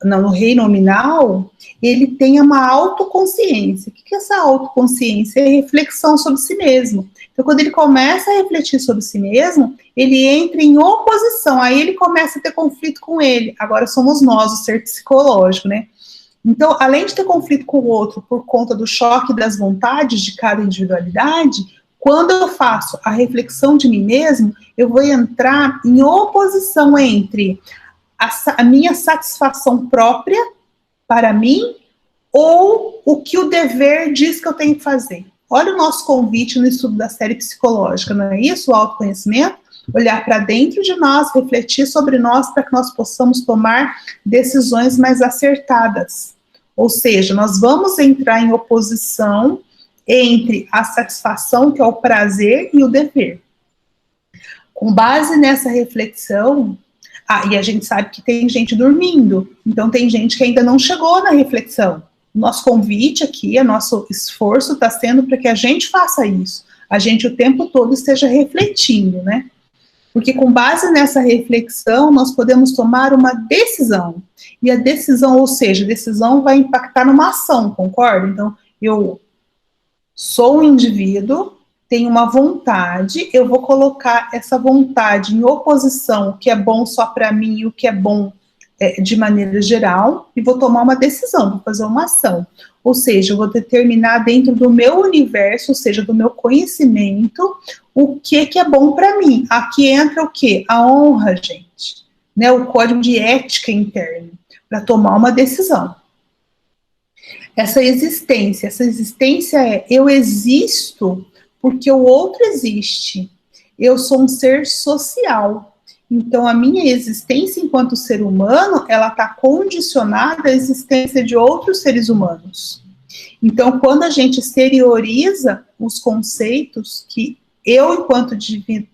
no reino nominal, ele tem uma autoconsciência. O que é essa autoconsciência? É reflexão sobre si mesmo. Então, quando ele começa a refletir sobre si mesmo, ele entra em oposição, aí ele começa a ter conflito com ele. Agora somos nós, o ser psicológico, né? Então, além de ter conflito com o outro por conta do choque das vontades de cada individualidade, quando eu faço a reflexão de mim mesmo, eu vou entrar em oposição entre a minha satisfação própria para mim ou o que o dever diz que eu tenho que fazer. Olha o nosso convite no estudo da série psicológica, não é isso? O autoconhecimento, olhar para dentro de nós, refletir sobre nós para que nós possamos tomar decisões mais acertadas. Ou seja, nós vamos entrar em oposição entre a satisfação, que é o prazer, e o dever. Com base nessa reflexão, e a gente sabe que tem gente dormindo, então tem gente que ainda não chegou na reflexão. Nosso convite aqui, nosso esforço está sendo para que a gente faça isso, a gente o tempo todo esteja refletindo, né? Porque com base nessa reflexão, nós podemos tomar uma decisão. E a decisão, ou seja, a decisão vai impactar numa ação, concorda? Então, eu sou um indivíduo, tenho uma vontade, eu vou colocar essa vontade em oposição, o que é bom só para mim e o que é bom de maneira geral, e vou tomar uma decisão, vou fazer uma ação. Ou seja, eu vou determinar dentro do meu universo, ou seja, do meu conhecimento, o que é bom para mim. Aqui entra o quê? A honra, gente, né? O código de ética interno, para tomar uma decisão. Essa existência é eu existo porque o outro existe. Eu sou um ser social. Então, a minha existência enquanto ser humano, ela está condicionada à existência de outros seres humanos. Então, quando a gente exterioriza os conceitos que eu, enquanto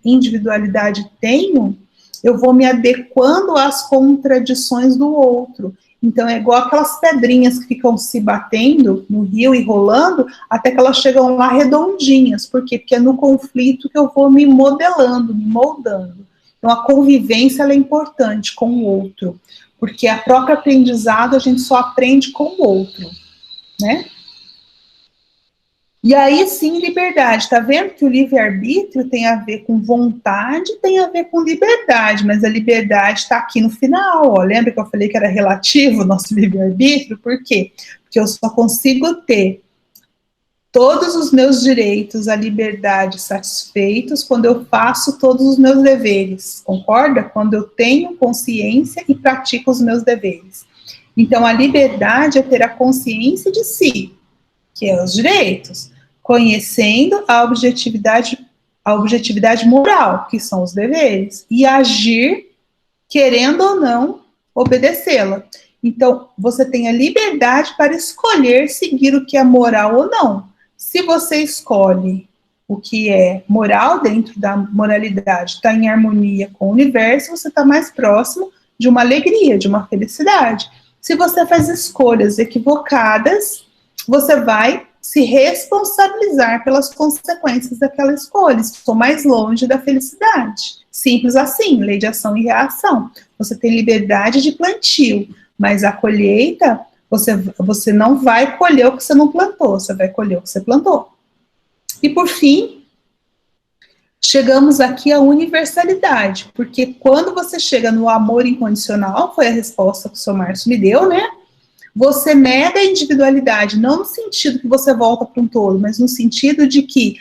individualidade, tenho, eu vou me adequando às contradições do outro. Então, é igual aquelas pedrinhas que ficam se batendo no rio e rolando, até que elas chegam lá redondinhas. Por quê? Porque é no conflito que eu vou me modelando, me moldando. Então, a convivência ela é importante com o outro, porque a própria aprendizado a gente só aprende com o outro, né? E aí sim, liberdade. Tá vendo que o livre-arbítrio tem a ver com vontade, tem a ver com liberdade, mas a liberdade está aqui no final, ó. Lembra que eu falei que era relativo o nosso livre-arbítrio? Por quê? Porque eu só consigo ter todos os meus direitos à liberdade satisfeitos quando eu faço todos os meus deveres, concorda? Quando eu tenho consciência e pratico os meus deveres. Então, a liberdade é ter a consciência de si, que é os direitos, conhecendo a objetividade moral, que são os deveres, e agir, querendo ou não, obedecê-la. Então, você tem a liberdade para escolher seguir o que é moral ou não. Se você escolhe o que é moral dentro da moralidade, está em harmonia com o universo, você está mais próximo de uma alegria, de uma felicidade. Se você faz escolhas equivocadas, você vai se responsabilizar pelas consequências daquela escolha. Estou mais longe da felicidade. Simples assim, lei de ação e reação. Você tem liberdade de plantio, mas a colheita, você não vai colher o que você não plantou, você vai colher o que você plantou. E por fim, chegamos aqui à universalidade, porque quando você chega no amor incondicional, foi a resposta que o seu Márcio me deu, né? Você nega a individualidade, não no sentido que você volta para um todo, mas no sentido de que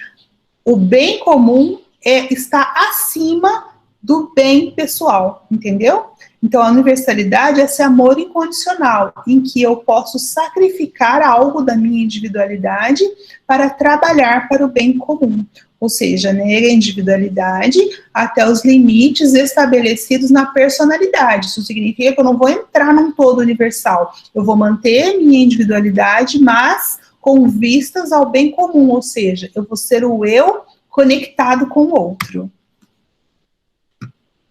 o bem comum está acima do bem pessoal, entendeu? Então, a universalidade é esse amor incondicional, em que eu posso sacrificar algo da minha individualidade para trabalhar para o bem comum. Ou seja, nega a individualidade até os limites estabelecidos na personalidade. Isso significa que eu não vou entrar num todo universal. Eu vou manter minha individualidade, mas com vistas ao bem comum. Ou seja, eu vou ser o eu conectado com o outro.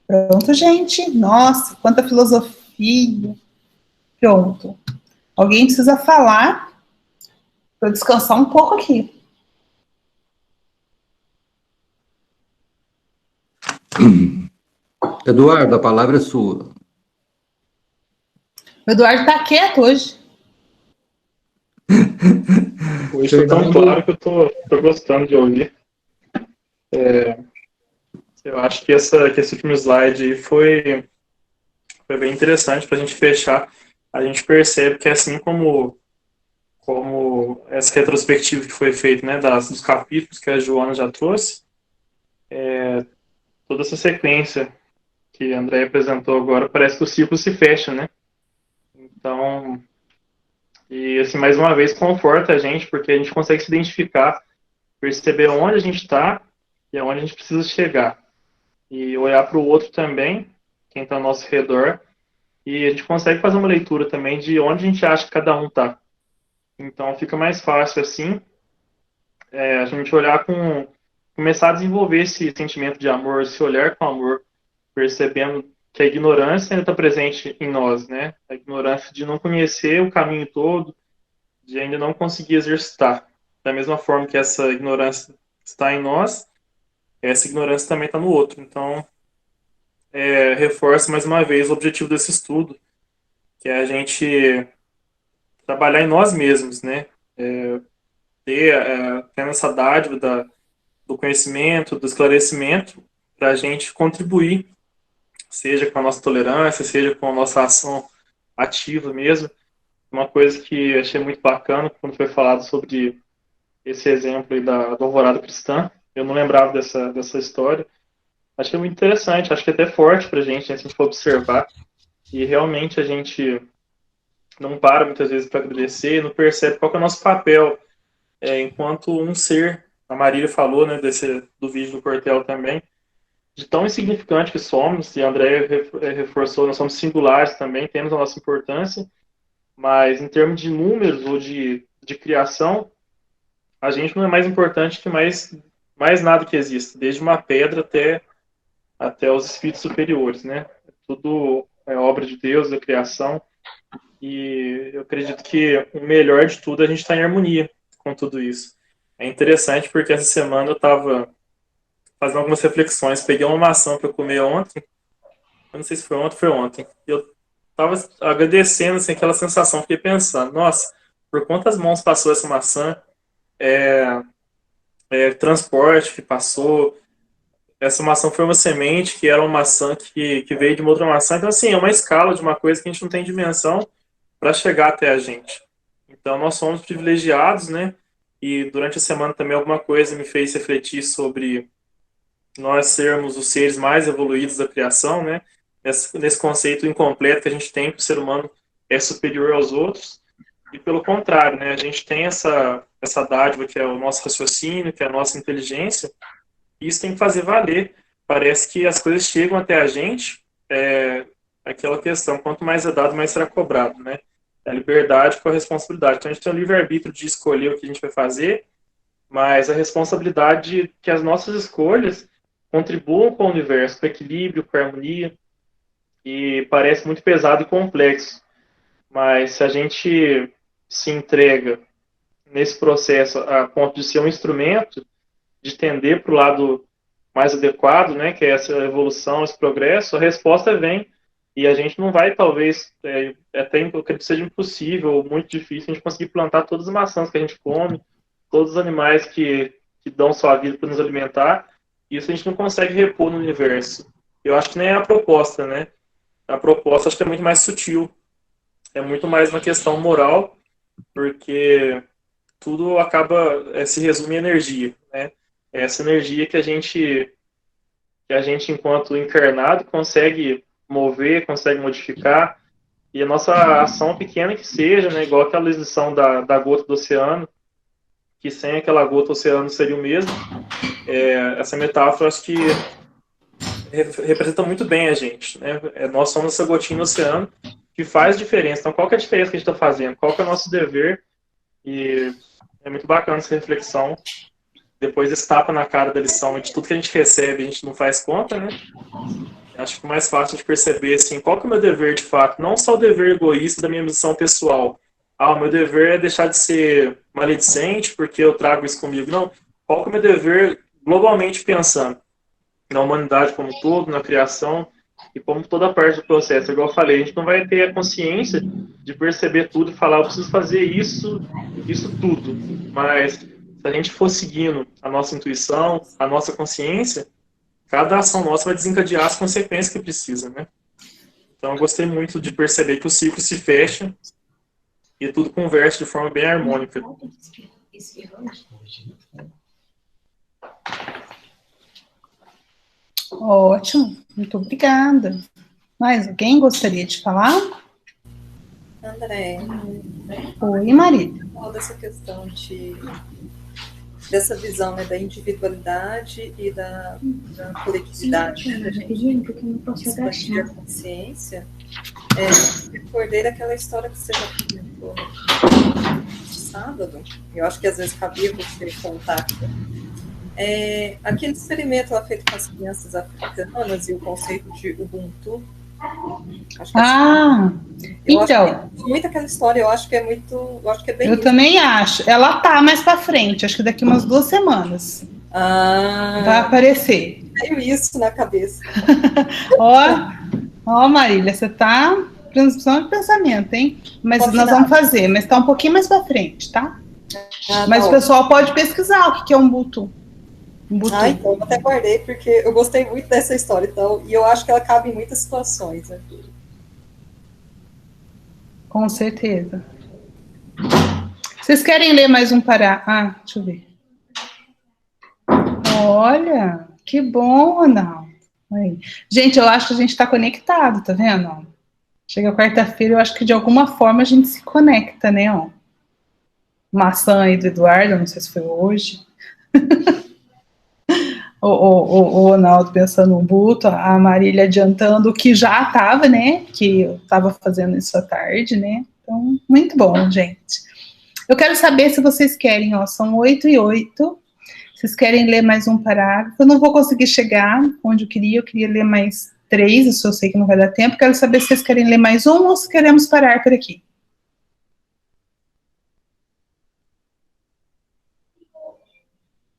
Pronto, gente. Nossa, quanta filosofia. Pronto. Alguém precisa falar para eu descansar um pouco aqui. Eduardo, a palavra é sua. O Eduardo está quieto hoje. Hoje está tão claro que eu tô gostando de ouvir. Eu acho que esse último slide foi bem interessante para a gente fechar. A gente percebe que assim como essa retrospectiva que foi feita, né, dos capítulos que a Joana já trouxe, toda essa sequência que a André apresentou agora, parece que o ciclo se fecha, né? Então, e assim, mais uma vez, conforta a gente, porque a gente consegue se identificar, perceber onde a gente está e aonde a gente precisa chegar. E olhar para o outro também, quem está ao nosso redor, e a gente consegue fazer uma leitura também de onde a gente acha que cada um está. Então, fica mais fácil, assim, a gente olhar começar a desenvolver esse sentimento de amor, esse olhar com amor, percebendo que a ignorância ainda está presente em nós, né? A ignorância de não conhecer o caminho todo, de ainda não conseguir exercitar. Da mesma forma que essa ignorância está em nós, essa ignorância também está no outro. Então, reforça mais uma vez o objetivo desse estudo, que é a gente trabalhar em nós mesmos, né? Tendo essa dádiva do conhecimento, do esclarecimento, para a gente contribuir, seja com a nossa tolerância, seja com a nossa ação ativa mesmo. Uma coisa que achei muito bacana quando foi falado sobre esse exemplo aí da Alvorada Cristã, eu não lembrava dessa história. Achei muito interessante, acho que é até forte para a gente, né, se a gente for observar. E realmente a gente não para muitas vezes para agradecer, não percebe qual que é o nosso papel enquanto um ser. A Marília falou, né, do vídeo do Cortel também, de tão insignificante que somos, e a André reforçou, nós somos singulares também, temos a nossa importância, mas em termos de números ou de criação, a gente não é mais importante que mais nada que exista, desde uma pedra até os espíritos superiores, né? Tudo é obra de Deus, da criação, e eu acredito que o melhor de tudo é a gente estar em harmonia com tudo isso. É interessante porque essa semana eu estava fazendo algumas reflexões, peguei uma maçã para eu comer ontem, eu não sei se foi ontem ou foi ontem, e eu estava agradecendo assim, aquela sensação, fiquei pensando, nossa, por quantas mãos passou essa maçã, transporte que passou, essa maçã foi uma semente que era uma maçã que veio de uma outra maçã, então assim, é uma escala de uma coisa que a gente não tem dimensão para chegar até a gente. Então nós somos privilegiados, né? E durante a semana também alguma coisa me fez refletir sobre nós sermos os seres mais evoluídos da criação, né? Nesse conceito incompleto que a gente tem que o ser humano é superior aos outros, e pelo contrário, né? A gente tem essa dádiva que é o nosso raciocínio, que é a nossa inteligência, e isso tem que fazer valer. Parece que as coisas chegam até a gente, aquela questão, quanto mais é dado, mais será cobrado, né? A liberdade com a responsabilidade. Então a gente tem o livre-arbítrio de escolher o que a gente vai fazer, mas a responsabilidade de que as nossas escolhas contribuam com o universo, com equilíbrio, com harmonia, e parece muito pesado e complexo. Mas se a gente se entrega nesse processo a ponto de ser um instrumento, de tender para o lado mais adequado, né, que é essa evolução, esse progresso, a resposta vem. E a gente não vai, talvez, até que seja impossível ou muito difícil a gente conseguir plantar todas as maçãs que a gente come, todos os animais que dão sua vida para nos alimentar. Isso a gente não consegue repor no universo. Eu acho que nem é a proposta, né? A proposta acho que é muito mais sutil. É muito mais uma questão moral, porque tudo acaba, se resume em energia, né? É essa energia que a gente enquanto encarnado, consegue mover, consegue modificar. E a nossa ação, pequena que seja, né, igual aquela lição da gota do oceano, que sem aquela gota o oceano seria o mesmo. Essa metáfora, acho que representa muito bem a gente, né? Nós somos essa gotinha no oceano que faz diferença. Então, qual que é a diferença que a gente está fazendo? Qual que é o nosso dever? E é muito bacana essa reflexão. Depois desse tapa na cara da lição, de tudo que a gente recebe, a gente não faz conta, né? Acho que é mais fácil de perceber, assim, qual que é o meu dever de fato. Não só o dever egoísta da minha missão pessoal. O meu dever é deixar de ser maledicente porque eu trago isso comigo. Não. Qual que é o meu dever globalmente pensando? Na humanidade como um todo, na criação e como toda parte do processo. Igual eu falei, a gente não vai ter a consciência de perceber tudo e falar, eu preciso fazer isso tudo. Mas se a gente for seguindo a nossa intuição, a nossa consciência, cada ação nossa vai desencadear as consequências que precisa, né? Então eu gostei muito de perceber que o ciclo se fecha e tudo converge de forma bem harmônica. Ótimo, muito obrigada. Mais alguém gostaria de falar? André. Oi, Maria. Dessa questão dessa visão, né, da individualidade e da coletividade, né, da gente expandir a consciência. Recordei daquela história que você já comentou no sábado, eu acho que às vezes cabia você contar. Aquele experimento lá feito com as crianças africanas e o conceito de Ubuntu. Acho que então. Muito aquela história, eu acho que é muito. Eu acho que é bem. Eu também acho. Ela tá mais pra frente, acho que daqui umas 2 semanas. Vai aparecer. Tenho isso na cabeça. Ó, Marília, você tá transmissão de pensamento, hein? Mas nós vamos fazer, mas tá um pouquinho mais pra frente, tá? Mas o pessoal pode pesquisar o que é um Ubuntu. Então eu até guardei, porque eu gostei muito dessa história, então, e eu acho que ela cabe em muitas situações, né? Com certeza. Vocês querem ler mais um parágrafo? Deixa eu ver. Olha, que bom, Ronaldo. Aí. Gente, eu acho que a gente está conectado, tá vendo? Chega quarta-feira, eu acho que de alguma forma a gente se conecta, né? Maçã aí do Eduardo, não sei se foi hoje. O Ronaldo pensando no Ubuntu, a Marília adiantando o que já estava, né? Que eu estava fazendo isso à tarde, né? Então, muito bom, gente. Eu quero saber se vocês querem, são 8h08. Vocês querem ler mais um parágrafo? Eu não vou conseguir chegar onde eu queria ler mais 3, isso eu sei que não vai dar tempo. Quero saber se vocês querem ler mais um ou se queremos parar por aqui.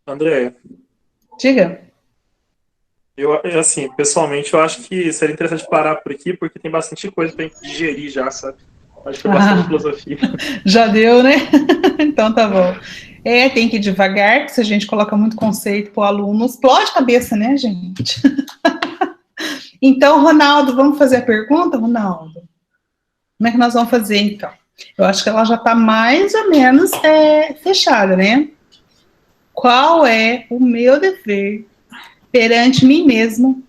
André. Diga. Assim, pessoalmente, eu acho que seria interessante parar por aqui, porque tem bastante coisa pra gente digerir já, sabe? Acho que foi bastante filosofia. Já deu, né? Então tá bom. Tem que ir devagar, porque se a gente coloca muito conceito pro aluno, explode a cabeça, né, gente? Então, Ronaldo, vamos fazer a pergunta, Ronaldo? Como é que nós vamos fazer, então? Eu acho que ela já tá mais ou menos fechada, né? Qual é o meu dever perante mim mesmo,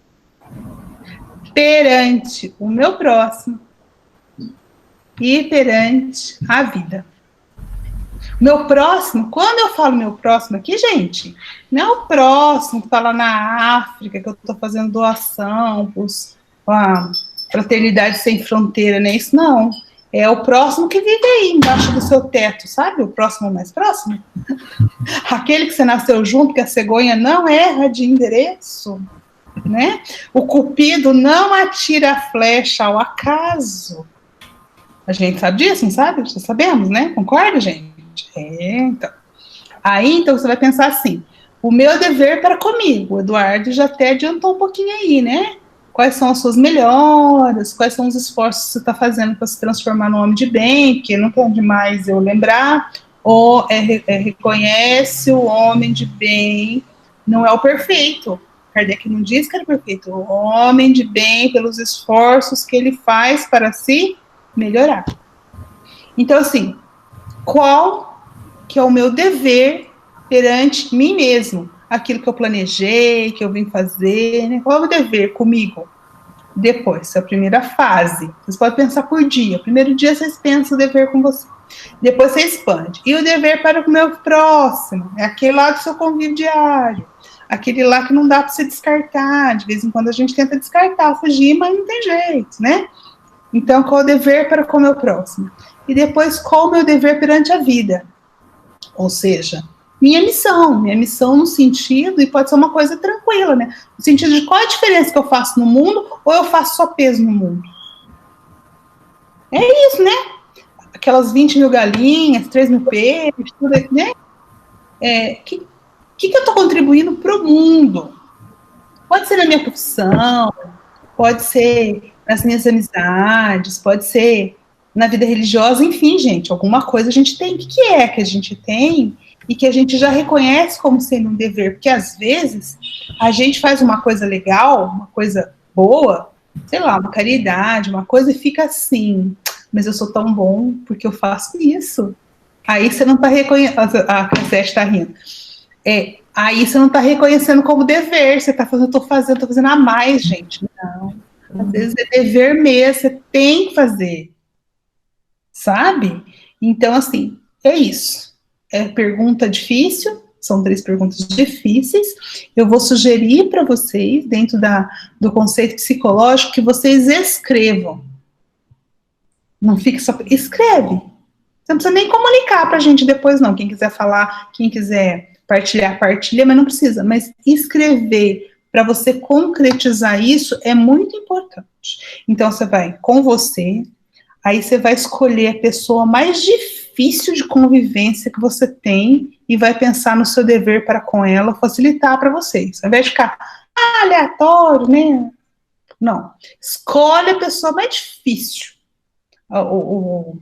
perante o meu próximo e perante a vida? Meu próximo, quando eu falo meu próximo aqui, gente, não é o próximo que está lá na África, que eu estou fazendo doação para Fraternidade Sem Fronteira, não é isso, não. É o próximo que vive aí, embaixo do seu teto, sabe? O próximo mais próximo. Aquele que você nasceu junto, que a cegonha não erra de endereço, né? O cupido não atira a flecha ao acaso. A gente sabe disso, não sabe? Já sabemos, né? Concorda, gente? Então. Aí, então, você vai pensar assim, o meu dever para comigo. O Eduardo já até adiantou um pouquinho aí, né? Quais são as suas melhoras, quais são os esforços que você está fazendo para se transformar no homem de bem, que não é demais eu lembrar, ou reconhece o homem de bem, não é o perfeito. Kardec não diz que era perfeito. O homem de bem, pelos esforços que ele faz para se melhorar. Então, assim, qual que é o meu dever perante mim mesmo? Aquilo que eu planejei, que eu vim fazer, né? Qual é o dever comigo? Depois, a primeira fase. Vocês podem pensar por dia. Primeiro dia, vocês pensam o dever com você. Depois, você expande. E o dever para o meu próximo? É aquele lá do seu convívio diário. Aquele lá que não dá para você descartar. De vez em quando, a gente tenta descartar, fugir, mas não tem jeito, né? Então, qual o dever para com o meu próximo? E depois, qual o meu dever perante a vida? Ou seja, minha missão no sentido, e pode ser uma coisa tranquila, né? No sentido de qual a diferença que eu faço no mundo, ou eu faço só peso no mundo? É isso, né? Aquelas 20 mil galinhas, 3 mil peixes, tudo isso, né? Que eu estou contribuindo para o mundo? Pode ser na minha profissão, pode ser nas minhas amizades, pode ser na vida religiosa, enfim, gente, alguma coisa a gente tem. O que é que a gente tem e que a gente já reconhece como sendo um dever? Porque, às vezes, a gente faz uma coisa legal, uma coisa boa, sei lá, uma caridade, uma coisa, e fica assim, mas eu sou tão bom porque eu faço isso. Aí você não está reconhecendo, a Cassete está rindo. Aí você não está reconhecendo como dever, você está falando, eu estou fazendo a mais, gente. Não, às vezes é dever mesmo, você tem que fazer. Sabe? Então, assim, é isso. É pergunta difícil, são 3 perguntas difíceis. Eu vou sugerir para vocês, dentro do conceito psicológico, que vocês escrevam. Não fique só... Escreve. Você não precisa nem comunicar para a gente depois, não. Quem quiser falar, quem quiser partilhar, partilha, mas não precisa. Mas escrever, para você concretizar isso, é muito importante. Então, você vai com você... Aí você vai escolher a pessoa mais difícil de convivência que você tem e vai pensar no seu dever para com ela, facilitar para vocês. Ao invés de ficar aleatório, né? Não. Escolhe a pessoa mais difícil. O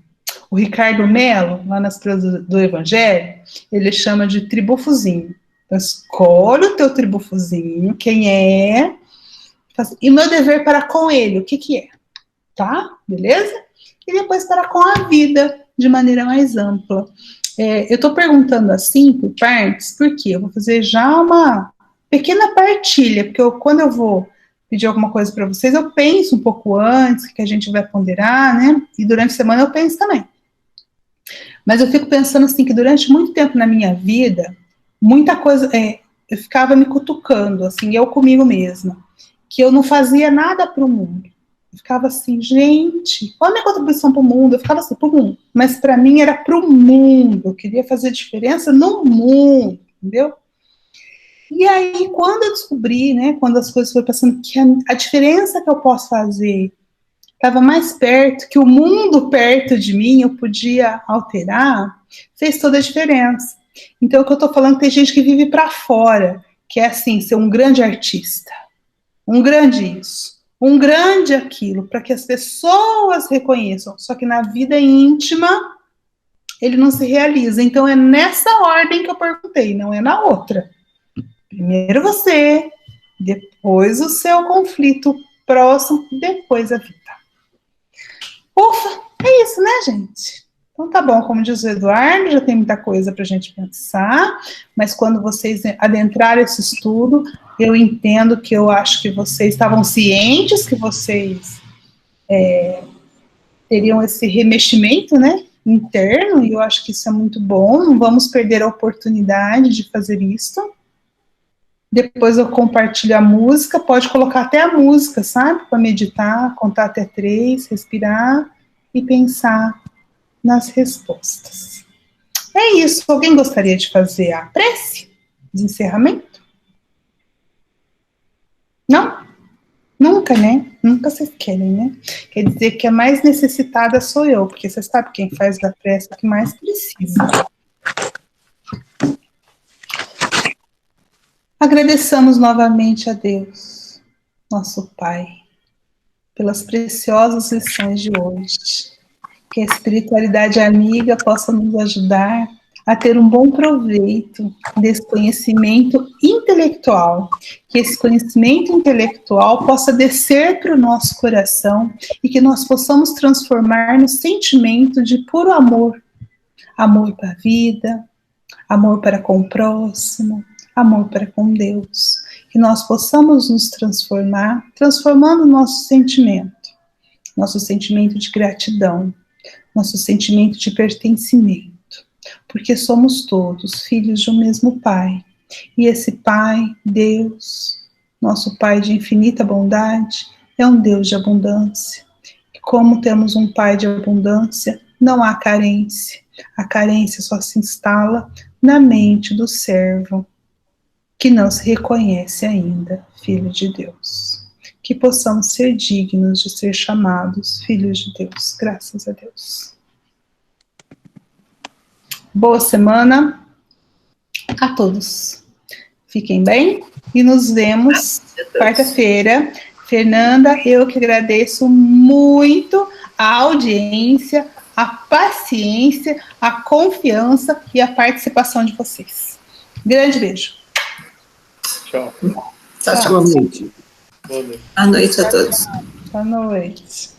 Ricardo Mello, lá nas Presas do Evangelho, ele chama de tribufozinho. Então, escolhe o teu tribufozinho, quem é, e meu dever para com ele, o que é? Tá? Beleza? E depois para com a vida, de maneira mais ampla. Eu estou perguntando assim, por partes, porque eu vou fazer já uma pequena partilha, porque quando eu vou pedir alguma coisa para vocês, eu penso um pouco antes, que a gente vai ponderar, né? E durante a semana eu penso também. Mas eu fico pensando assim, que durante muito tempo na minha vida, muita coisa, eu ficava me cutucando, assim, eu comigo mesma, que eu não fazia nada para o mundo. Eu ficava assim, gente, qual a minha contribuição para o mundo? Eu ficava assim, para o mundo. Mas para mim era para o mundo. Eu queria fazer diferença no mundo, entendeu? E aí, quando eu descobri, né, quando as coisas foram passando, que a diferença que eu posso fazer estava mais perto, que o mundo perto de mim eu podia alterar, fez toda a diferença. Então, o que eu estou falando, tem gente que vive para fora, que é assim, ser um grande artista, um grande isso, um grande aquilo, para que as pessoas reconheçam. Só que na vida íntima, ele não se realiza. Então, é nessa ordem que eu perguntei, não é na outra. Primeiro você, depois o seu conflito próximo, depois a vida. Ufa, é isso, né, gente? Então tá bom, como diz o Eduardo, já tem muita coisa para a gente pensar, mas quando vocês adentrarem esse estudo, eu entendo que eu acho que vocês estavam cientes que vocês teriam esse remeximento, né, interno, e eu acho que isso é muito bom, não vamos perder a oportunidade de fazer isso. Depois eu compartilho a música, pode colocar até a música, sabe, para meditar, contar até 3, respirar e pensar nas respostas. É isso. Alguém gostaria de fazer a prece de encerramento? Não? Nunca, né? Nunca vocês querem, né? Quer dizer que a mais necessitada sou eu, porque você sabe quem faz a prece que mais precisa. Agradeçamos novamente a Deus, nosso Pai, pelas preciosas lições de hoje. Que a espiritualidade amiga possa nos ajudar a ter um bom proveito desse conhecimento intelectual. Que esse conhecimento intelectual possa descer para o nosso coração e que nós possamos transformar no sentimento de puro amor. Amor para a vida, amor para com o próximo, amor para com Deus. que nós possamos nos transformar, transformando o nosso sentimento de gratidão, nosso sentimento de pertencimento, porque somos todos filhos de um mesmo Pai, e esse Pai, Deus, nosso Pai de infinita bondade, é um Deus de abundância. E como temos um Pai de abundância, não há carência. A carência só se instala na mente do servo, que não se reconhece ainda filho de Deus. Que possamos ser dignos de ser chamados filhos de Deus. Graças a Deus. Boa semana a todos. Fiquem bem e nos vemos quarta-feira. Fernanda, eu que agradeço muito a audiência, a paciência, a confiança e a participação de vocês. Grande beijo. Tchau. Tchau. Boa noite. Boa noite a todos. Boa noite.